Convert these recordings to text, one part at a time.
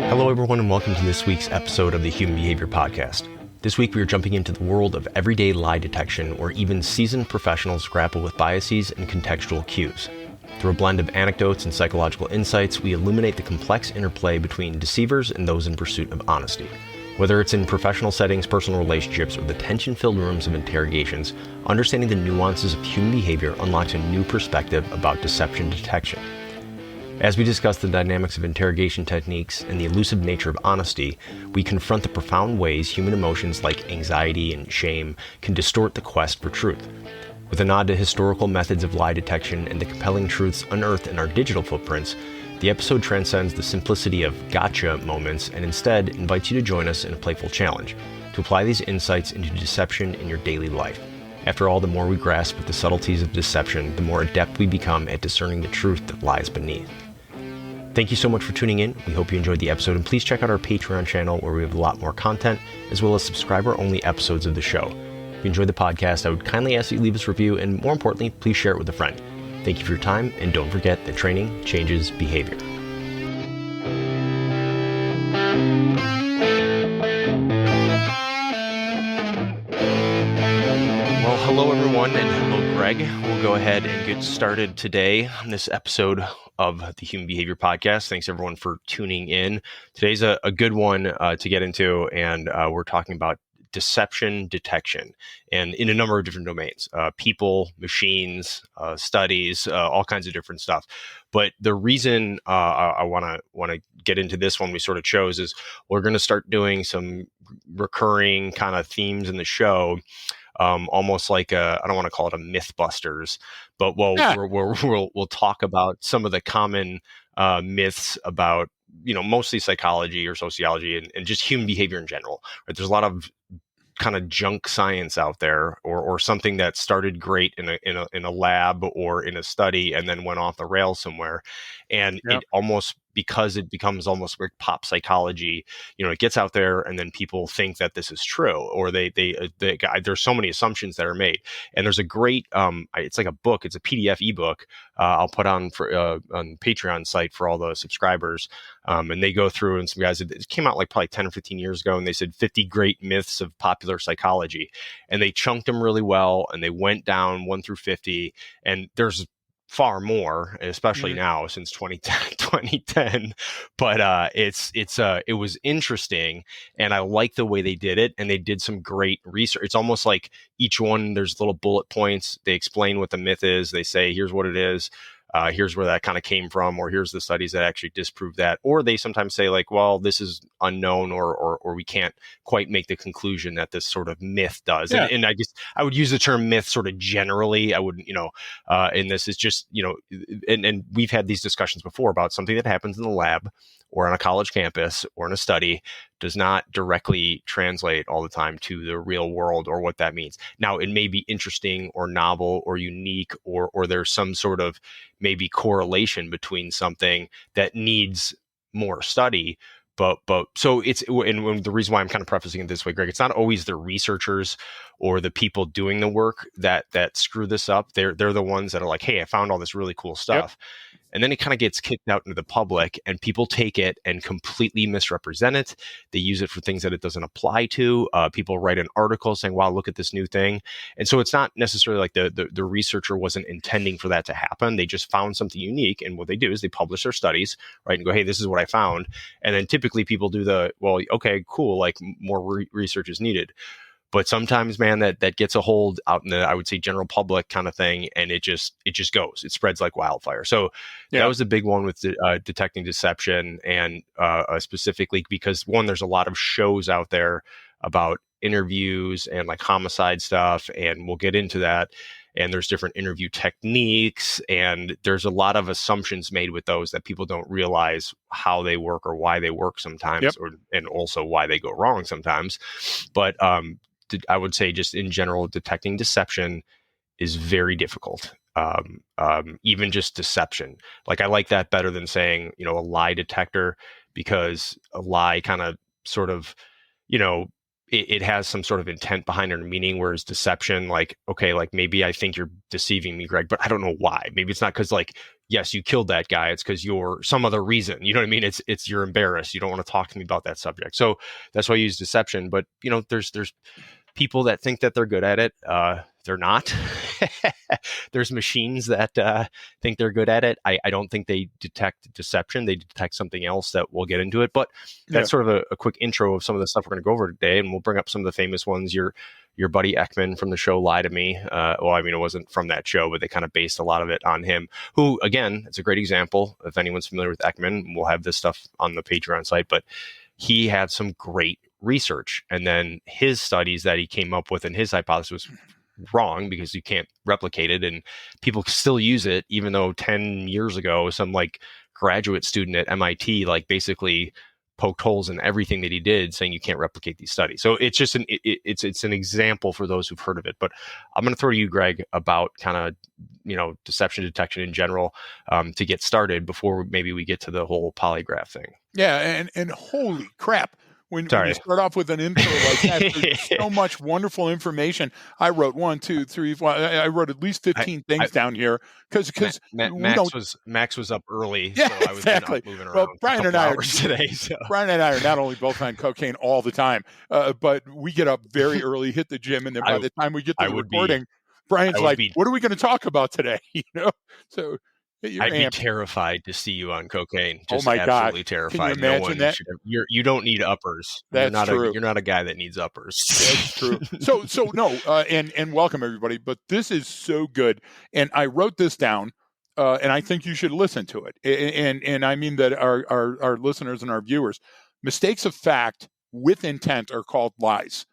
Hello, everyone, and welcome to this week's episode of the Human Behavior Podcast. This week, we are jumping into the world of everyday lie detection, where even seasoned professionals grapple with biases and contextual cues. Through a blend of anecdotes and psychological insights, we illuminate the complex interplay between deceivers and those in pursuit of honesty. Whether it's in professional settings, personal relationships, or the tension-filled rooms of interrogations, understanding the nuances of human behavior unlocks a new perspective about deception detection. As we discuss the dynamics of interrogation techniques and the elusive nature of honesty, we confront the profound ways human emotions like anxiety and shame can distort the quest for truth. With a nod to historical methods of lie detection and the compelling truths unearthed in our digital footprints, the episode transcends the simplicity of gotcha moments and instead invites you to join us in a playful challenge to apply these insights into deception in your daily life. After all, the more we grasp the subtleties of deception, the more adept we become at discerning the truth that lies beneath. Thank you so much for tuning in. We hope you enjoyed the episode, and please check out our Patreon channel where we have a lot more content, as well as subscriber-only episodes of the show. If you enjoyed the podcast, I would kindly ask that you leave us a review, and more importantly, please share it with a friend. Thank you for your time, and don't forget that training changes behavior. Well, hello everyone, and hello Greg. We'll go ahead and get started today on this episode of the Human Behavior Podcast. Thanks everyone for tuning in. Today's a good one to get into, and we're talking about deception detection, and in a number of different domains, people, machines, studies, all kinds of different stuff. But the reason I want to get into this one we sort of chose is we're going to start doing some recurring kind of themes in the show. Almost like I don't want to call it a Mythbusters, but we'll talk about some of the common myths about, mostly psychology or sociology and just human behavior in general. Right? There's a lot of kind of junk science out there, or something that started great in a lab or in a study and then went off the rails somewhere, and it almost, because it becomes almost like pop psychology, it gets out there and then people think that this is true, or there's so many assumptions that are made. And there's a great, it's like a book, it's a PDF ebook I'll put on Patreon site for all the subscribers. And they go through, and some guys, it came out like probably 10 or 15 years ago, and they said 50 great myths of popular psychology. And they chunked them really well, and they went down 1 through 50. And there's far more, especially now since 2010. But it was interesting, and I like the way they did it, and they did some great research. It's almost like each one, there's little bullet points. They explain what the myth is. They say, here's what it is. Here's where that kind of came from, or here's the studies that actually disprove that. Or they sometimes say like, well, this is unknown, or we can't quite make the conclusion that this sort of myth does. Yeah. And I guess I would use the term myth sort of generally. I wouldn't, in this is just, and we've had these discussions before about something that happens in the lab or on a college campus or in a study does not directly translate all the time to the real world or what that means. Now, it may be interesting or novel or unique, or there's some sort of maybe correlation between something that needs more study. But so it's, and the reason why I'm kind of prefacing it this way, Greg, it's not always the researchers or the people doing the work that screw this up. They're the ones that are like, hey, I found all this really cool stuff. Yep. And then it kind of gets kicked out into the public, and people take it and completely misrepresent it. They use it for things that it doesn't apply to. People write an article saying, wow, look at this new thing. And so it's not necessarily like the researcher wasn't intending for that to happen. They just found something unique. And what they do is they publish their studies, right, and go, hey, this is what I found. And then typically people do well, okay, cool, like more research is needed. But sometimes, man, that gets a hold out in the, I would say, general public kind of thing, and it just goes. It spreads like wildfire. So that was the big one with detecting deception, and specifically because, one, there's a lot of shows out there about interviews and like homicide stuff, and we'll get into that. And there's different interview techniques, and there's a lot of assumptions made with those that people don't realize how they work or why they work sometimes, and also why they go wrong sometimes. But I would say, just in general, detecting deception is very difficult. Even just deception. Like, I like that better than saying, a lie detector, because a lie kind of sort of, it has some sort of intent behind it or meaning, whereas deception, like, okay, like maybe I think you're deceiving me, Greg, but I don't know why. Maybe it's not because like, yes, you killed that guy. It's because you're some other reason. You know what I mean? It's you're embarrassed. You don't want to talk to me about that subject. So that's why I use deception. But there's people that think that they're good at it. They're not. There's machines that think they're good at it. I don't think they detect deception. They detect something else that we'll get into it. But that's sort of a quick intro of some of the stuff we're going to go over today. And we'll bring up some of the famous ones. Your buddy Ekman from the show Lie to Me. Well, I mean, it wasn't from that show, but they kind of based a lot of it on him, who, again, it's a great example. If anyone's familiar with Ekman, we'll have this stuff on the Patreon site. But he had some great research. And then his studies that he came up with and his hypothesis was wrong because you can't replicate it, and people still use it, even though 10 years ago some like graduate student at MIT like basically poked holes in everything that he did, saying you can't replicate these studies. So it's just it's an example for those who've heard of it. But I'm going to throw to you, Greg, about kind of deception detection in general, to get started before maybe we get to the whole polygraph thing. Yeah, and holy crap. When you start off with an intro like that, there's so much wonderful information. I wrote 1, 2, 3, 4. I wrote at least 15 things down here because Max was up early. Yeah, so I was exactly. Moving around well, Brian and I are today. So. Brian and I are not only both on cocaine all the time, but we get up very early, hit the gym, and then by the time we get to the recording, Brian's like, "What are we going to talk about today?" So. I'd be terrified to see you on cocaine. Just oh my absolutely God. terrified. Can you imagine that? You don't need uppers. That's true. You're not a guy that needs uppers. That's true. So no, and welcome everybody. But this is so good, and I wrote this down, and I think you should listen to it. And I mean that our listeners and our viewers, mistakes of fact with intent are called lies.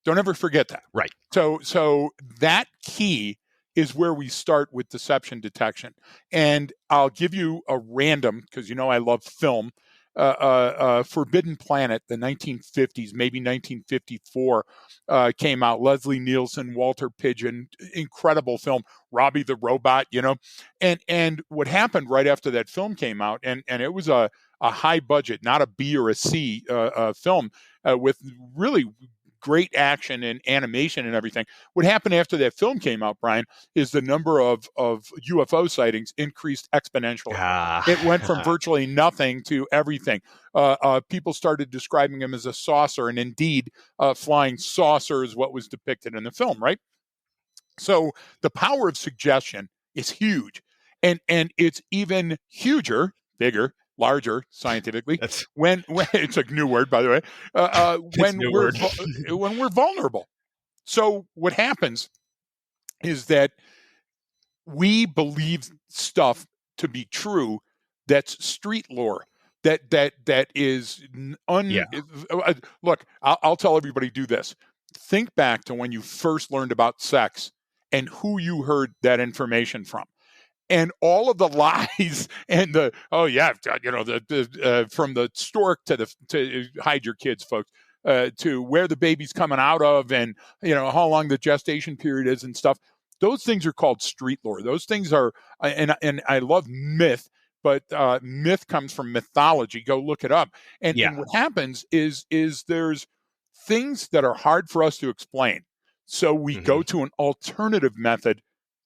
Don't ever forget that. Right. So that key is where we start with deception detection. And I'll give you a random, because I love film, Forbidden Planet, the 1950s, maybe 1954, came out. Leslie Nielsen, Walter Pidgeon, incredible film. Robbie the Robot, And what happened right after that film came out, and it was a high budget, not a B or a C film, with really great action and animation and everything. What happened after that film came out, Brian, is the number of UFO sightings increased exponentially. It went from virtually nothing to everything. People started describing them as a saucer, and indeed, flying saucer is what was depicted in the film, right? So the power of suggestion is huge, and it's even huger, bigger, larger scientifically when it's a new word, by the way, when we're vulnerable. So what happens is that we believe stuff to be true that's street lore, that is look, I'll tell everybody, do this. Think back to when you first learned about sex and who you heard that information from. And all of the lies and the from the stork to hide your kids, folks, to where the baby's coming out of, and how long the gestation period is and stuff. Those things are called street lore. Those things are, and I love myth, but myth comes from mythology. Go look it up. And what happens is there's things that are hard for us to explain, so we go to an alternative method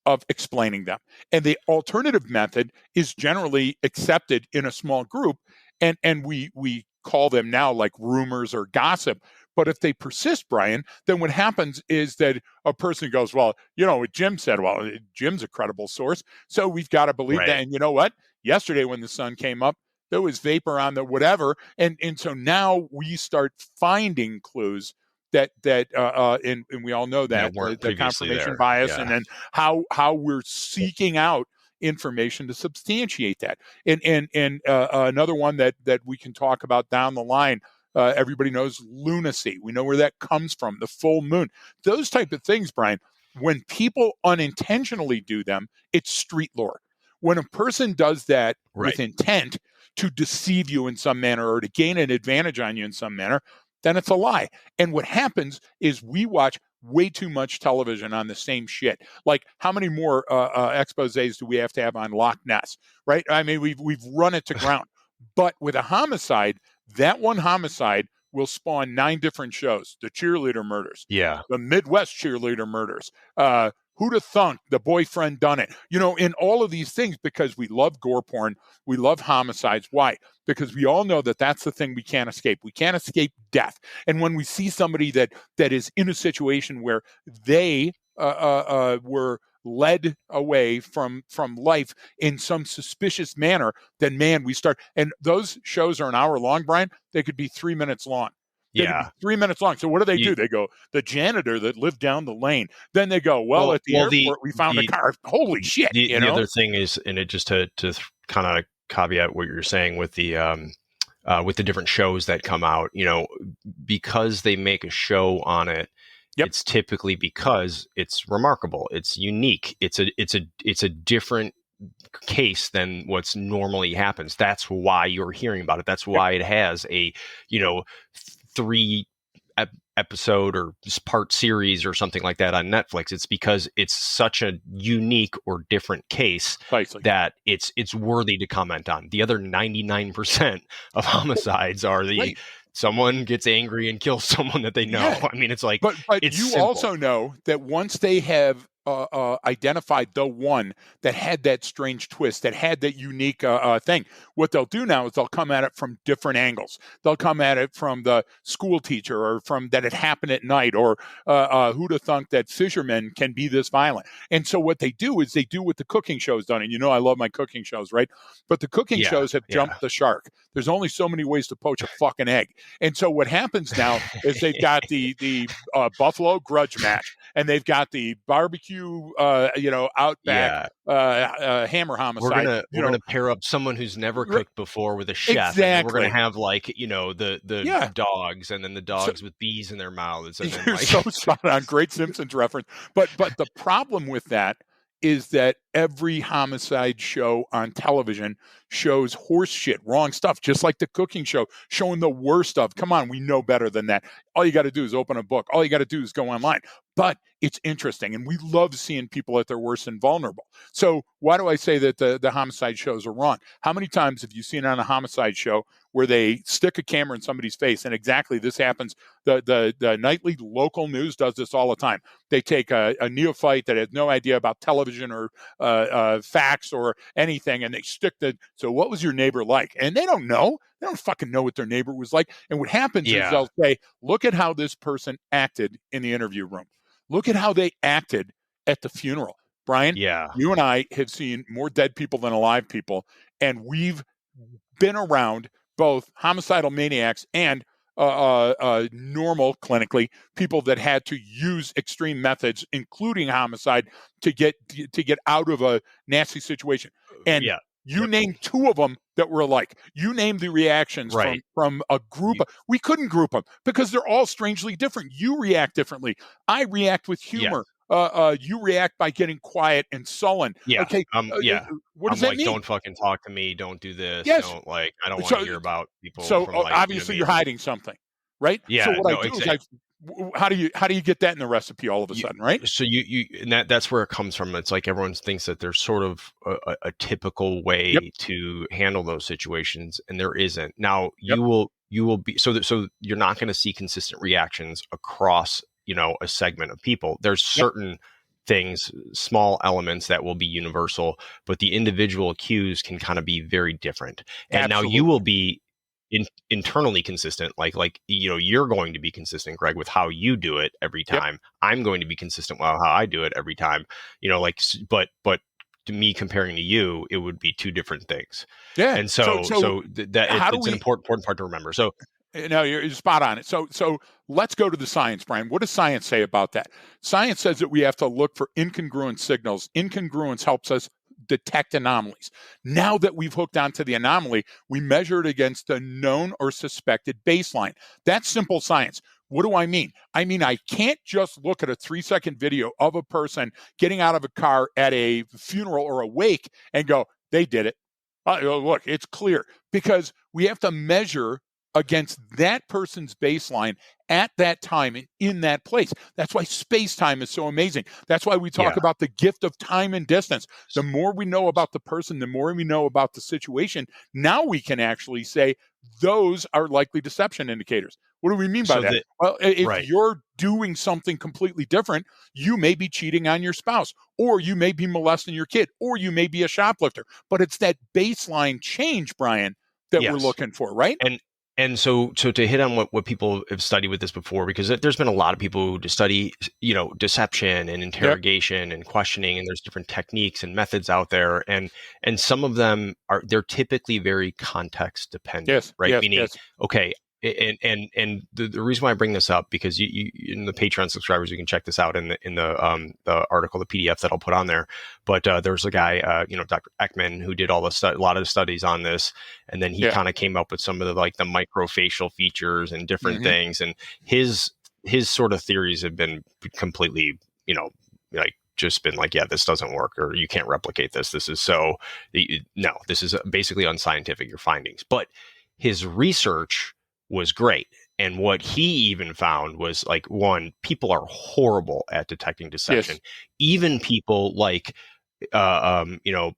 of explaining them. And the alternative method is generally accepted in a small group, and we call them now like rumors or gossip. But if they persist, Brian, then what happens is that a person goes, well, what Jim said, well, Jim's a credible source, so we've got to believe that. And you know what? Yesterday when the sun came up, there was vapor on the whatever. And so now we start finding clues that and we all know that the confirmation bias, and then how we're seeking out information to substantiate that. And another one that we can talk about down the line, everybody knows lunacy. We know where that comes from, the full moon. Those type of things, Brian, when people unintentionally do them, it's street lore. When a person does that with intent to deceive you in some manner or to gain an advantage on you in some manner, then it's a lie. And what happens is we watch way too much television on the same shit. Like, how many more exposés do we have to have on Loch Ness, right? I mean, we've run it to ground. But with a homicide, that one homicide will spawn 9 different shows. The cheerleader murders, Yeah. the Midwest cheerleader murders, who'da thunk the boyfriend done it, in all of these things, because we love gore porn, we love homicides. Why? Because we all know that that's the thing we can't escape. We can't escape death. And when we see somebody that is in a situation where they were led away from life in some suspicious manner, then man, we start. And those shows are an hour long, Brian. They could be 3 minutes long. They could be 3 minutes long. So what do? They go, the janitor that lived down the lane. Then they go, at the airport, we found a car. Holy shit. The other thing is, and it just to kind of caveat what you're saying with the different shows that come out, because they make a show on it, it's typically because it's remarkable, it's unique, it's a different case than what's normally happens. That's why you're hearing about it. That's why it has a 3 episode or part series or something like that on Netflix. It's because it's such a unique or different case that it's worthy to comment on. The other 99% of homicides are someone gets angry and kills someone that they know. Yeah. I mean, it's like, but it's you simple. Also know that once they have identified the one that had that strange twist, that had that unique thing, what they'll do now is they'll come at it from different angles. They'll come at it from the school teacher, or from that it happened at night, or who'd have thunk that fishermen can be this violent. And so what they do is they do what the cooking show's done. And I love my cooking shows, right? But the cooking shows have jumped the shark. There's only so many ways to poach a fucking egg. And so what happens now is they've got the Buffalo grudge match, and they've got the barbecue Outback hammer homicide. We're gonna pair up someone who's never cooked before with a chef. Exactly. And we're gonna have the dogs, and then the dogs with bees in their mouths. And then, you're so spot on. Great Simpsons reference. But the problem with that is that every homicide show on television shows horse shit, wrong stuff, just like the cooking show, showing the worst stuff. Come on, we know better than that. All you got to do is open a book. All you got to do is go online. But it's interesting, and we love seeing people at their worst and vulnerable. So why do I say that the homicide shows are wrong? How many times have you seen on a homicide show where they stick a camera in somebody's face? And exactly this happens. The nightly local news does this all the time. They take a neophyte that has no idea about television or facts or anything, and they stick so what was your neighbor like? And they don't know. They don't fucking know what their neighbor was like. And what happens is they'll say, look at how this person acted in the interview room. Look at how they acted at the funeral. Brian, you and I have seen more dead people than alive people, and we've been around both homicidal maniacs and normal, clinically, people that had to use extreme methods, including homicide, to get out of a nasty situation. And you named 2 of them that were alike. You named the reactions from a group. We couldn't group them because they're all strangely different. You react differently. I react with humor. You react by getting quiet and sullen. Okay. What does that mean? Don't fucking talk to me. Don't do this. Yes. I don't want to hear about people. So obviously you're hiding something, right? Yeah. So what I do is how do you get that in the recipe all of a sudden, right? So and that's where it comes from. It's like everyone thinks that there's sort of a typical way to handle those situations, and there isn't. Now you will be so you're not going to see consistent reactions across a segment of people. There's certain things, small elements that will be universal, but the individual cues can kind of be very different. And now you will be internally consistent, like you're going to be consistent, Greg, with how you do it every time. I'm going to be consistent with how I do it every time. But to me, comparing to you, it would be 2 different things. Yeah, and so it's an important part to remember. So. No, you're spot on it. So let's go to the science, Brian. What does science say about that? Science says that we have to look for incongruent signals. Incongruence helps us detect anomalies. Now that we've hooked onto the anomaly, we measure it against a known or suspected baseline. That's simple science. What do I mean? I mean, I can't just look at a 3-second video of a person getting out of a car at a funeral or a wake and go, they did it. Look, it's clear, because we have to measure against that person's baseline at that time and in that place. That's why space-time is so amazing. That's why we talk Yeah. about the gift of time and distance. The more we know about the person, the more we know about the situation. Now we can actually say those are likely deception indicators. What do we mean by So that? that Well, if right. you're doing something completely different, you may be cheating on your spouse, or you may be molesting your kid, or you may be a shoplifter. But it's that baseline change, Brian, that we're Yes. looking for, right? And so to hit on what people have studied with this before, because there's been a lot of people who study, deception and Yep. interrogation and questioning, and there's different techniques and methods out there, and some of them they're typically very context dependent, Yes. right? Yes. Meaning, Yes. okay, and the reason why I bring this up, because you in the Patreon subscribers, you can check this out in the article, the PDF that I'll put on there. But there's a guy, Dr. Ekman, who did a lot of the studies on this, and then he Yeah. kind of came up with some of the microfacial features and different Mhm. things, and his sort of theories have been completely, just been like, yeah, this doesn't work, or you can't replicate this. This is no, this is basically unscientific, your findings. But his research was great. And what he even found was, like, one, people are horrible at detecting deception. Yes. Even people like,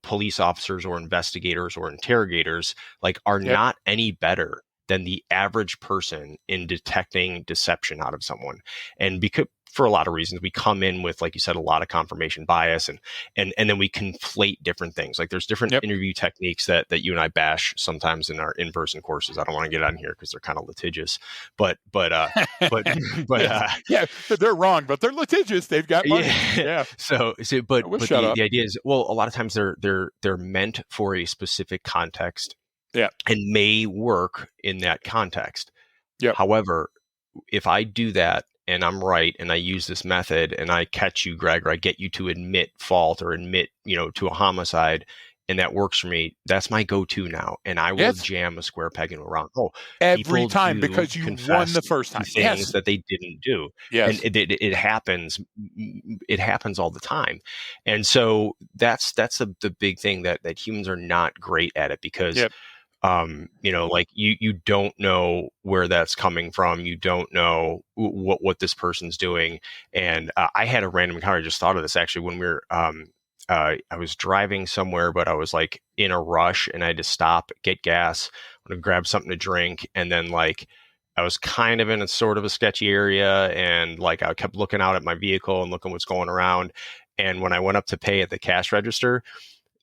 police officers or investigators or interrogators, like, are Yep. not any better than the average person in detecting deception out of someone. And because, for a lot of reasons, we come in with, like you said, a lot of confirmation bias, and then we conflate different things. Like, there's different Yep. interview techniques that you and I bash sometimes in our in-person courses. I don't want to get on here because they're kind of litigious, but but but Yes. Yeah. They're wrong, but they're litigious. They've got money. yeah. Yeah. So but We'll but shut the up. idea is, well, a lot of times they're meant for a specific context Yeah. and may work in that context. Yep. However, if I do that and I'm right and I use this method and I catch you, Greg, or I get you to admit fault or admit, to a homicide, and that works for me, that's my go-to now. And I will Yes. jam a square peg into a round hole. Every People time, do because you won confess the first to time. things Yes. that they didn't do. And Yes. it happens. It happens all the time. And so that's the big thing, that humans are not great at it, because Yep. like, you don't know where that's coming from. You don't know what this person's doing. And I had a random encounter. I just thought of this actually when we were, I was driving somewhere, but I was, like, in a rush, and I had to stop, get gas, want to grab something to drink. And then, like, I was kind of in a sort of a sketchy area, and, like, I kept looking out at my vehicle and looking what's going around. And when I went up to pay at the cash register,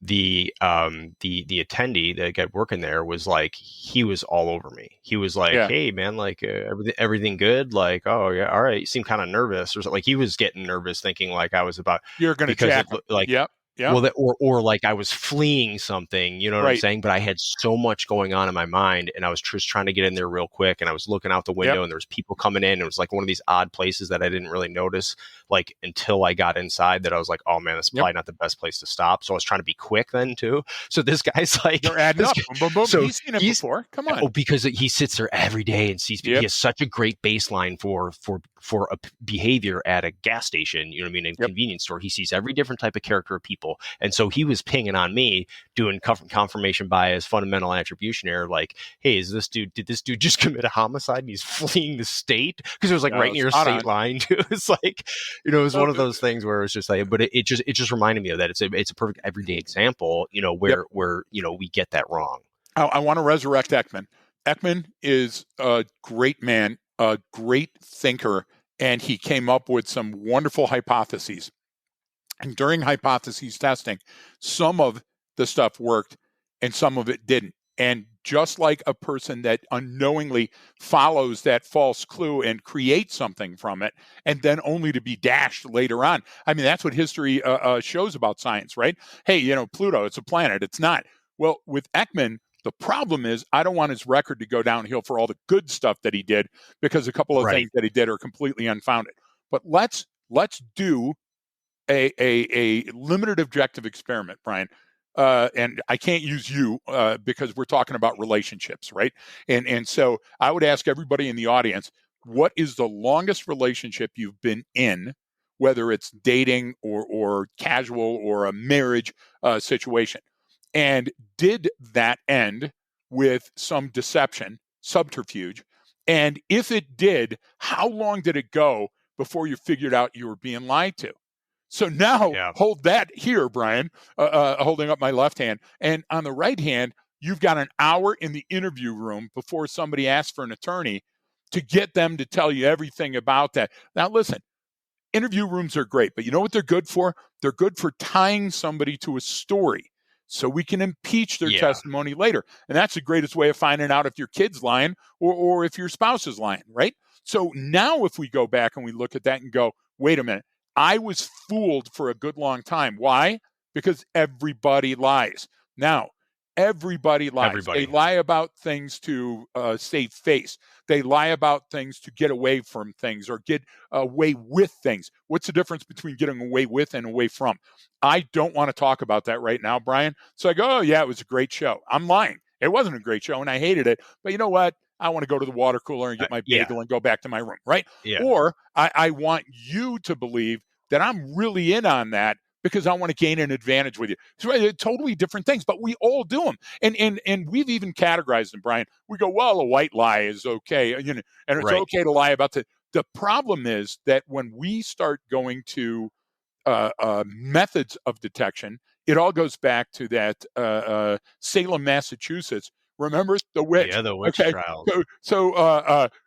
the attendee that got working there was like, he was all over me. He was like, Yeah. "Hey man, like, everything good?" Like, "Oh yeah, all right." You seem kind of nervous, or something. Like, he was getting nervous, thinking like I was about, You're going to because it jack them. like, Yep. Yep. well, that, or like I was fleeing something, you know what I'm Right. saying? But I had so much going on in my mind, and I was just trying to get in there real quick. And I was looking out the Yep. window, and there was people coming in. And it was like one of these odd places that I didn't really notice, like, until I got inside, that I was like, "Oh man, that's Yep. probably not the best place to stop." So I was trying to be quick then too. So this guy's like, You're adding up. Boom, boom, boom. so He's seen it before. Come on. because he sits there every day and sees people. Yep. He has such a great baseline for a behavior at a gas station, you know what I mean, in a Yep. convenience store. He sees every different type of character of people. And so he was pinging on me, doing confirmation bias, fundamental attribution error, like, "Hey, did this dude just commit a homicide and he's fleeing the state?" Because it was, like, right near a Spot state on. line too. It's like, it was one of those things where it was just like, but it just reminded me of that. It's a perfect everyday example, Yep. where we get that wrong. I want to resurrect Ekman. Ekman is a great man, a great thinker, and he came up with some wonderful hypotheses. And during hypotheses testing, some of the stuff worked and some of it didn't. And just like a person that unknowingly follows that false clue and creates something from it, and then only to be dashed later on. I mean, that's what history shows about science, right? Hey, Pluto, it's a planet. It's not. Well, with Ekman, the problem is I don't want his record to go downhill for all the good stuff that he did, because a couple of Right. things that he did are completely unfounded. But let's do a limited objective experiment, Brian. And I can't use you because we're talking about relationships, right? And so I would ask everybody in the audience, what is the longest relationship you've been in, whether it's dating or casual or a marriage situation? And did that end with some deception, subterfuge? And if it did, how long did it go before you figured out you were being lied to? So now hold that here, Brian, holding up my left hand. And on the right hand, you've got an hour in the interview room before somebody asks for an attorney to get them to tell you everything about that. Now, listen, interview rooms are great, but you know what they're good for? They're good for tying somebody to a story so we can impeach their testimony later. And that's the greatest way of finding out if your kid's lying or if your spouse is lying, right? So now if we go back and we look at that and go, wait a minute, I was fooled for a good long time. Why? Because everybody lies. Now, everybody lies. They lie about things to save face. They lie about things to get away from things or get away with things. What's the difference between getting away with and away from? I don't want to talk about that right now, Brian. So I go, oh, yeah, it was a great show. I'm lying. It wasn't a great show, and I hated it. But you know what? I want to go to the water cooler and get my bagel and go back to my room, right? Or I want you to believe that I'm really in on that because I want to gain an advantage with you. It's totally different things, but we all do them. And we've even categorized them, Brian. We go, well, a white lie is okay, and it's okay to lie about the. The problem is that when we start going to methods of detection, it all goes back to that Salem, Massachusetts. Remember the witch? Yeah, the witch trials.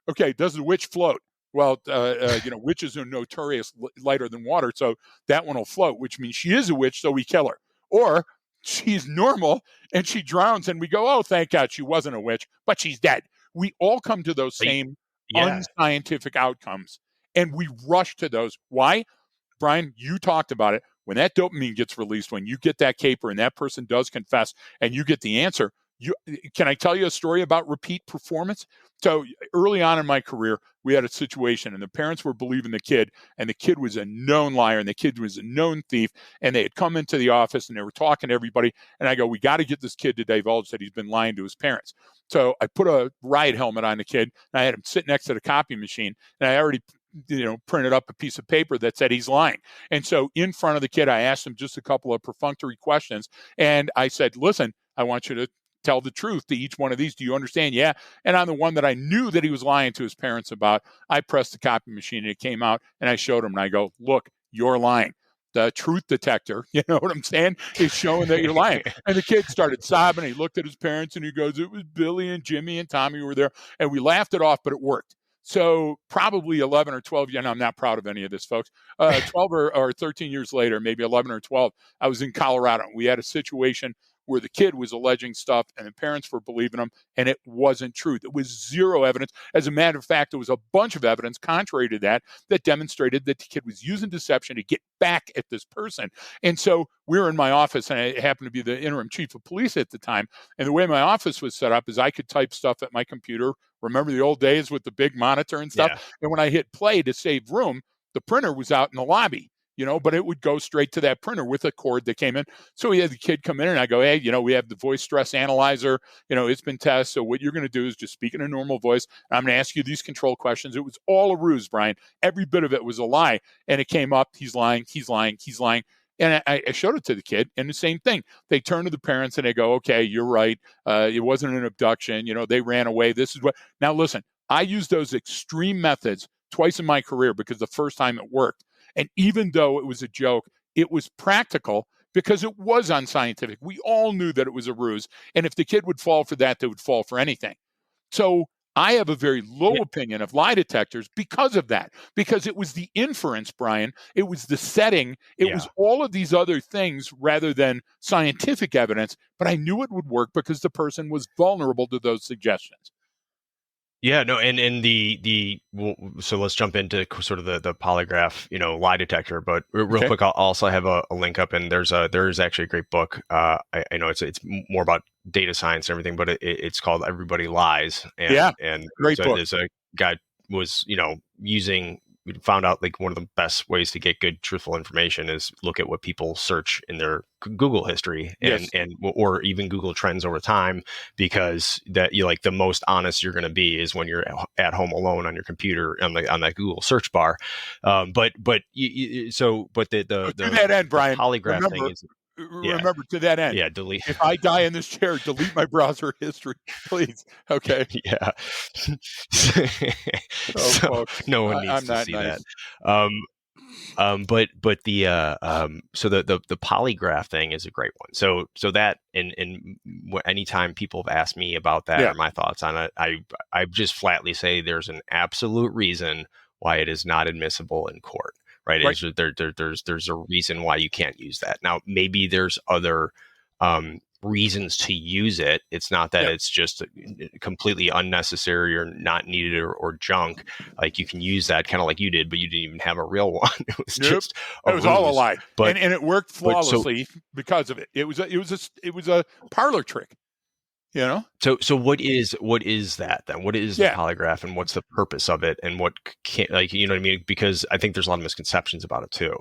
Okay, does the witch float? Well, witches are notorious lighter than water, so that one will float, which means she is a witch, so we kill her. Or she's normal and she drowns, and we go, oh, thank God she wasn't a witch, but she's dead. We all come to those same unscientific outcomes, and we rush to those. Why? Brian, you talked about it. When that dopamine gets released, when you get that caper and that person does confess and you get the answer, can I tell you a story about repeat performance? So early on in my career, we had a situation and the parents were believing the kid, and the kid was a known liar and the kid was a known thief, and they had come into the office and they were talking to everybody. And I go, we got to get this kid to divulge that he's been lying to his parents. So I put a riot helmet on the kid and I had him sit next to the copy machine, and I already printed up a piece of paper that said he's lying. And so in front of the kid, I asked him just a couple of perfunctory questions. And I said, listen, I want you to tell the truth to each one of these. Do you understand? Yeah. And on the one that I knew that he was lying to his parents about, I pressed the copy machine and it came out, and I showed him and I go, look, you're lying. The truth detector, you know what I'm saying, is showing that you're lying. And the kid started sobbing. He looked at his parents and he goes, it was Billy and Jimmy and Tommy were there. And we laughed it off, but it worked. So probably 11 or 12, and I'm not proud of any of this, folks, 12 or 13 years later, maybe 11 or 12, I was in Colorado. We had a situation where the kid was alleging stuff and the parents were believing him, and it wasn't true. There was zero evidence. As a matter of fact, there was a bunch of evidence contrary to that demonstrated that the kid was using deception to get back at this person. And so we were in my office, and I happened to be the interim chief of police at the time. And the way my office was set up is I could type stuff at my computer. Remember the old days with the big monitor and stuff? Yeah. And when I hit play to save room, the printer was out in the lobby, but it would go straight to that printer with a cord that came in. So we had the kid come in and I go, hey, we have the voice stress analyzer, it's been tested. So what you're going to do is just speak in a normal voice. I'm going to ask you these control questions. It was all a ruse, Brian. Every bit of it was a lie. And it came up, he's lying, he's lying, he's lying. And I showed it to the kid, and the same thing. They turn to the parents and they go, okay, you're right. It wasn't an abduction. They ran away. This is what. Now, listen, I used those extreme methods twice in my career because the first time it worked. And even though it was a joke, it was practical because it was unscientific. We all knew that it was a ruse. And if the kid would fall for that, they would fall for anything. So I have a very low opinion of lie detectors because of that, because it was the inference, Brian. It was the setting. It was all of these other things rather than scientific evidence. But I knew it would work because the person was vulnerable to those suggestions. Yeah, no, and so let's jump into sort of the polygraph, lie detector. But real quick, I'll also have a link up, and there's actually a great book. I know it's more about data science and everything, but it's called Everybody Lies. And great book. There's a guy was found out like one of the best ways to get good truthful information is look at what people search in their Google history and or even Google Trends over time, because that the most honest you're going to be is when you're at home alone on your computer on that Google search bar. But to that end, Brian, polygraph thing is Yeah. remember, to that end, Yeah. Delete. if I die in this chair, delete my browser history, please. Okay. Yeah. Oh, So folks, no one needs I'm to not see that. nice. Um, but the so the polygraph thing is a great one. So that and anytime people have asked me about that Yeah. or my thoughts on it, I just flatly say there's an absolute reason why it is not admissible in court. Right? Right. There's a reason why you can't use that. Now maybe there's other reasons to use it. It's not that Yeah. it's just completely unnecessary or not needed or junk. Like you can use that kind of like you did, but you didn't even have a real one. It was Nope. just It a was all a ruse. lie, But and it worked so flawlessly because of it. It was a parlor trick. You know. so what is that then? What is the Yeah. polygraph and what's the purpose of it and what can, like, you know what I mean? Because I think there's a lot of misconceptions about it too.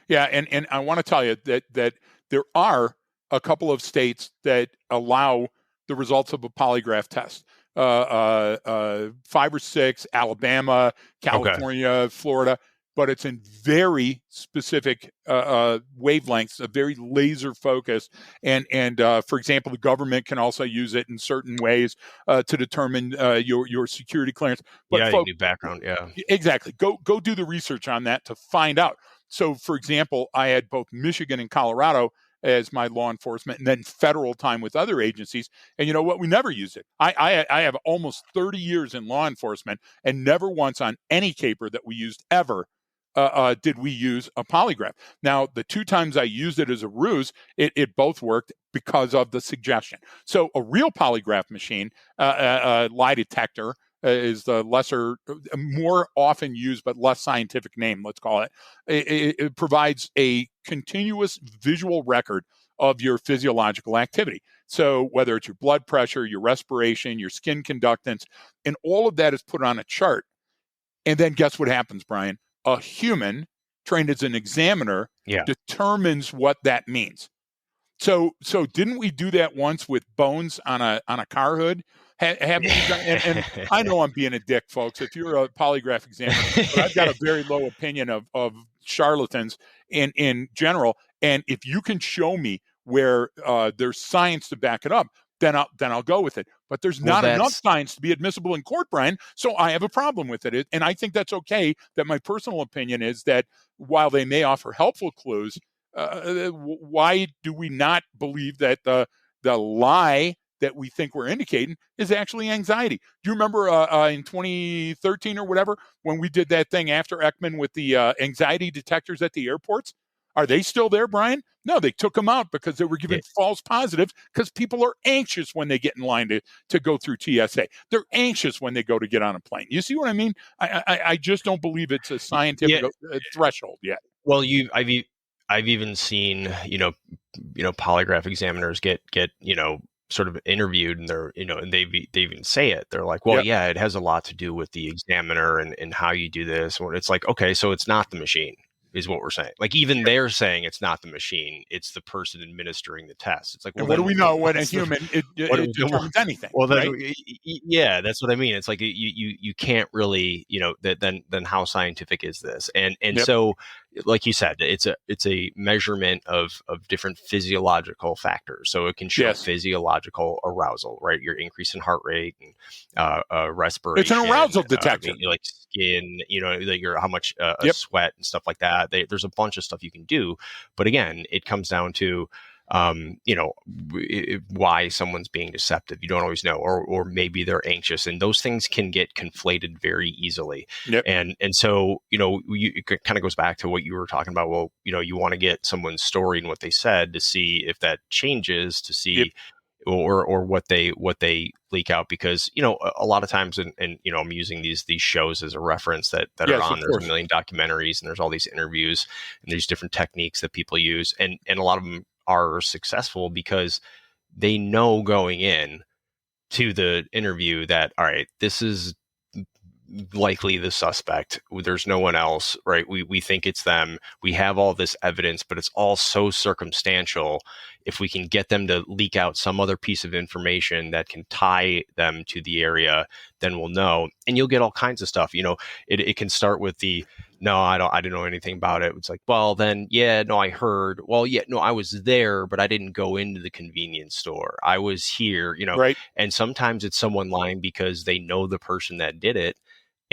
Yeah, and I want to tell you that there are a couple of states that allow the results of a polygraph test. 5 or 6: Alabama, Okay. California, Florida, but it's in very specific wavelengths, a very laser focused. And for example, the government can also use it in certain ways to determine your security clearance. But Yeah, you folks, need background. Yeah. exactly, go do the research on that to find out. So, for example, I had both Michigan and Colorado as my law enforcement, and then federal time with other agencies. And you know what? We never used it. I have almost 30 years in law enforcement, and never once on any caper that we used ever did we use a polygraph. Now, the 2 times I used it as a ruse, it both worked because of the suggestion. So, a real polygraph machine, lie detector, is the lesser, more often used but less scientific name, let's call it. It provides a continuous visual record of your physiological activity. So whether it's your blood pressure, your respiration, your skin conductance, and all of that is put on a chart. And then guess what happens, Brian? A human trained as an examiner Yeah. determines what that means. So didn't we do that once with bones on a car hood? Haven't we done? And I know I'm being a dick, folks. If you're a polygraph examiner, but I've got a very low opinion of charlatans in general. And if you can show me where there's science to back it up, then I'll go with it. But there's Well, not enough that's science to be admissible in court, Brian. So I have a problem with it. And I think that's okay. That my personal opinion is that while they may offer helpful clues, why do we not believe that the lie that we think we're indicating is actually anxiety? Do you remember in 2013 or whatever, when we did that thing after Ekman with the anxiety detectors at the airports? Are they still there, Brian? No, they took them out because they were giving yeah. false positives, because people are anxious when they get in line to go through TSA. They're anxious when they go to get on a plane. You see what I mean? I just don't believe it's a scientific Yeah. threshold yet. Well, I've even seen, polygraph examiners get, sort of interviewed and they're, and they even say it. They're like, well, Yep. yeah, it has a lot to do with the examiner and how you do this. When it's like, okay, so it's not the machine is what we're saying. Like even they're saying it's not the machine, it's the person administering the test. It's like, well, And what do then we know when a what's the, human what, it determines anything, well, then, right? yeah, that's what I mean. It's like you can't really, then how scientific is this? And Yep. so, like you said, it's a measurement of different physiological factors. So it can show Yes. physiological arousal, right? Your increase in heart rate and It's an respiration, arousal detector. like skin, like your how much Yep. sweat and stuff like that. There's a bunch of stuff you can do, but again, it comes down to why someone's being deceptive. You don't always know, or maybe they're anxious, and those things can get conflated very easily. Yep. And so, it kind of goes back to what you were talking about. Well, you want to get someone's story and what they said to see if that changes, to see Yep. or what they leak out, because a lot of times, and I'm using these shows as a reference that Yes, are on. of There's a course. million documentaries and there's all these interviews and there's different techniques that people use, and a lot of them are successful because they know going in to the interview that, all right, this is likely the suspect. There's no one else, right? We think it's them. We have all this evidence, but it's all so circumstantial. if we can get them to leak out some other piece of information that can tie them to the area, then we'll know. And you'll get all kinds of stuff. It can start with the, no, I didn't know anything about it. It's like, well, then, yeah, no, I heard. Well, yeah, no, I was there, but I didn't go into the convenience store. I was here, Right. and sometimes it's someone lying because they know the person that did it,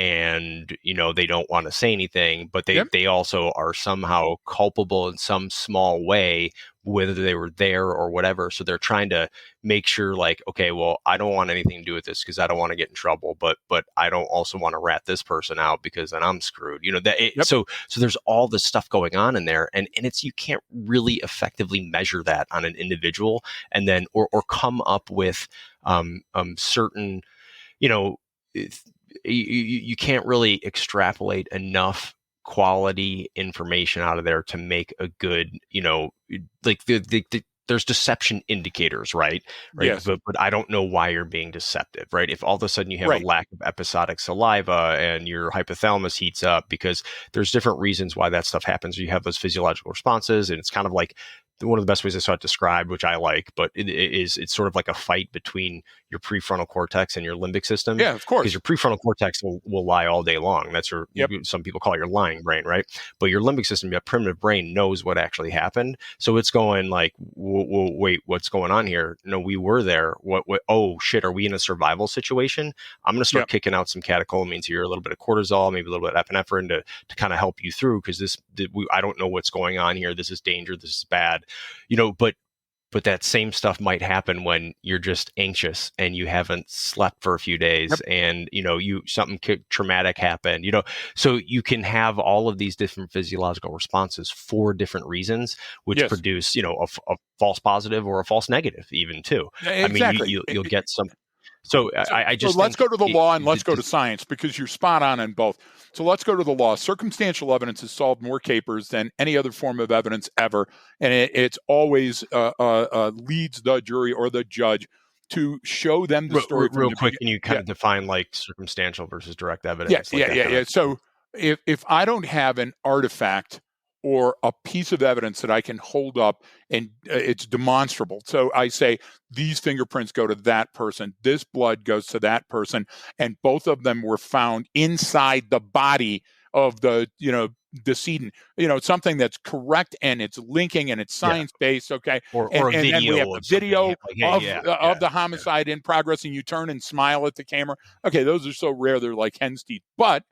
and they don't want to say anything, but Yep. they also are somehow culpable in some small way, whether they were there or whatever. So they're trying to make sure, like, okay, well, I don't want anything to do with this because I don't want to get in trouble, but I don't also want to rat this person out because then I'm screwed. Yep. So there's all this stuff going on in there, and it's, you can't really effectively measure that on an individual, and then or come up with certain, you can't really extrapolate enough quality information out of there to make a good, like there's deception indicators, right? Yes. But I don't know why you're being deceptive, right? If all of a sudden you have Right. a lack of episodic saliva and your hypothalamus heats up, because there's different reasons why that stuff happens. You have those physiological responses, and it's kind of like one of the best ways I saw it described, which I like, but it's sort of like a fight between your prefrontal cortex and your limbic system. Yeah, of course. Because your prefrontal cortex will lie all day long. That's Yep. some people call it your lying brain, right? But your limbic system, your primitive brain, knows what actually happened. So it's going like, wait, what's going on here? No, we were there. What? Oh shit, are we in a survival situation? I'm going to start kicking out some catecholamines here, a little bit of cortisol, maybe a little bit of epinephrine to kind of help you through, because I don't know what's going on here. This is danger. This is bad. But that same stuff might happen when you're just anxious and you haven't slept for a few days, and something traumatic happened. So you can have all of these different physiological responses for different reasons, which produce a false positive or a false negative, even too. Exactly. I mean, you'll get some. So I just let's go to the law and let's go to science, because you're spot on both. So let's go to the law. Circumstantial evidence has solved more capers than any other form of evidence ever, and it's always leads the jury or the judge to show them the story. Real quick, can you kind of define like circumstantial versus direct evidence? Yeah. So if I don't have an artifact or a piece of evidence that I can hold up and it's demonstrable. So I say, these fingerprints go to that person, this blood goes to that person, and both of them were found inside the body of the, decedent, something that's correct and it's linking and it's science-based, okay? Or and a video, then we have the video of the homicide in progress, and you turn and smile at the camera. Okay, those are so rare, they're like hen's teeth. But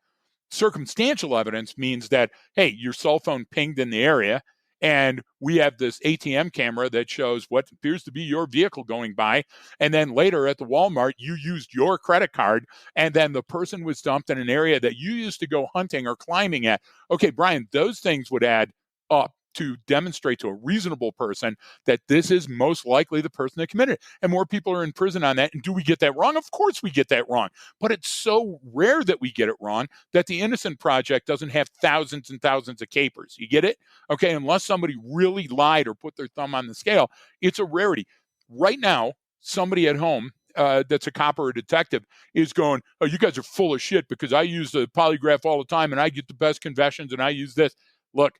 circumstantial evidence means that, hey, your cell phone pinged in the area, and we have this ATM camera that shows what appears to be your vehicle going by, and then later at the Walmart, you used your credit card, and then the person was dumped in an area that you used to go hunting or climbing at. Okay, Brian, those things would add up to demonstrate to a reasonable person that this is most likely the person that committed it. And more people are in prison on that. And do we get that wrong? Of course we get that wrong. But it's so rare that we get it wrong that the Innocent Project doesn't have thousands and thousands of capers. You get it? Okay, unless somebody really lied or put their thumb on the scale, it's a rarity. Right now, somebody at home that's a cop or a detective is going, oh, you guys are full of shit because I use the polygraph all the time and I get the best confessions and I use this. Look,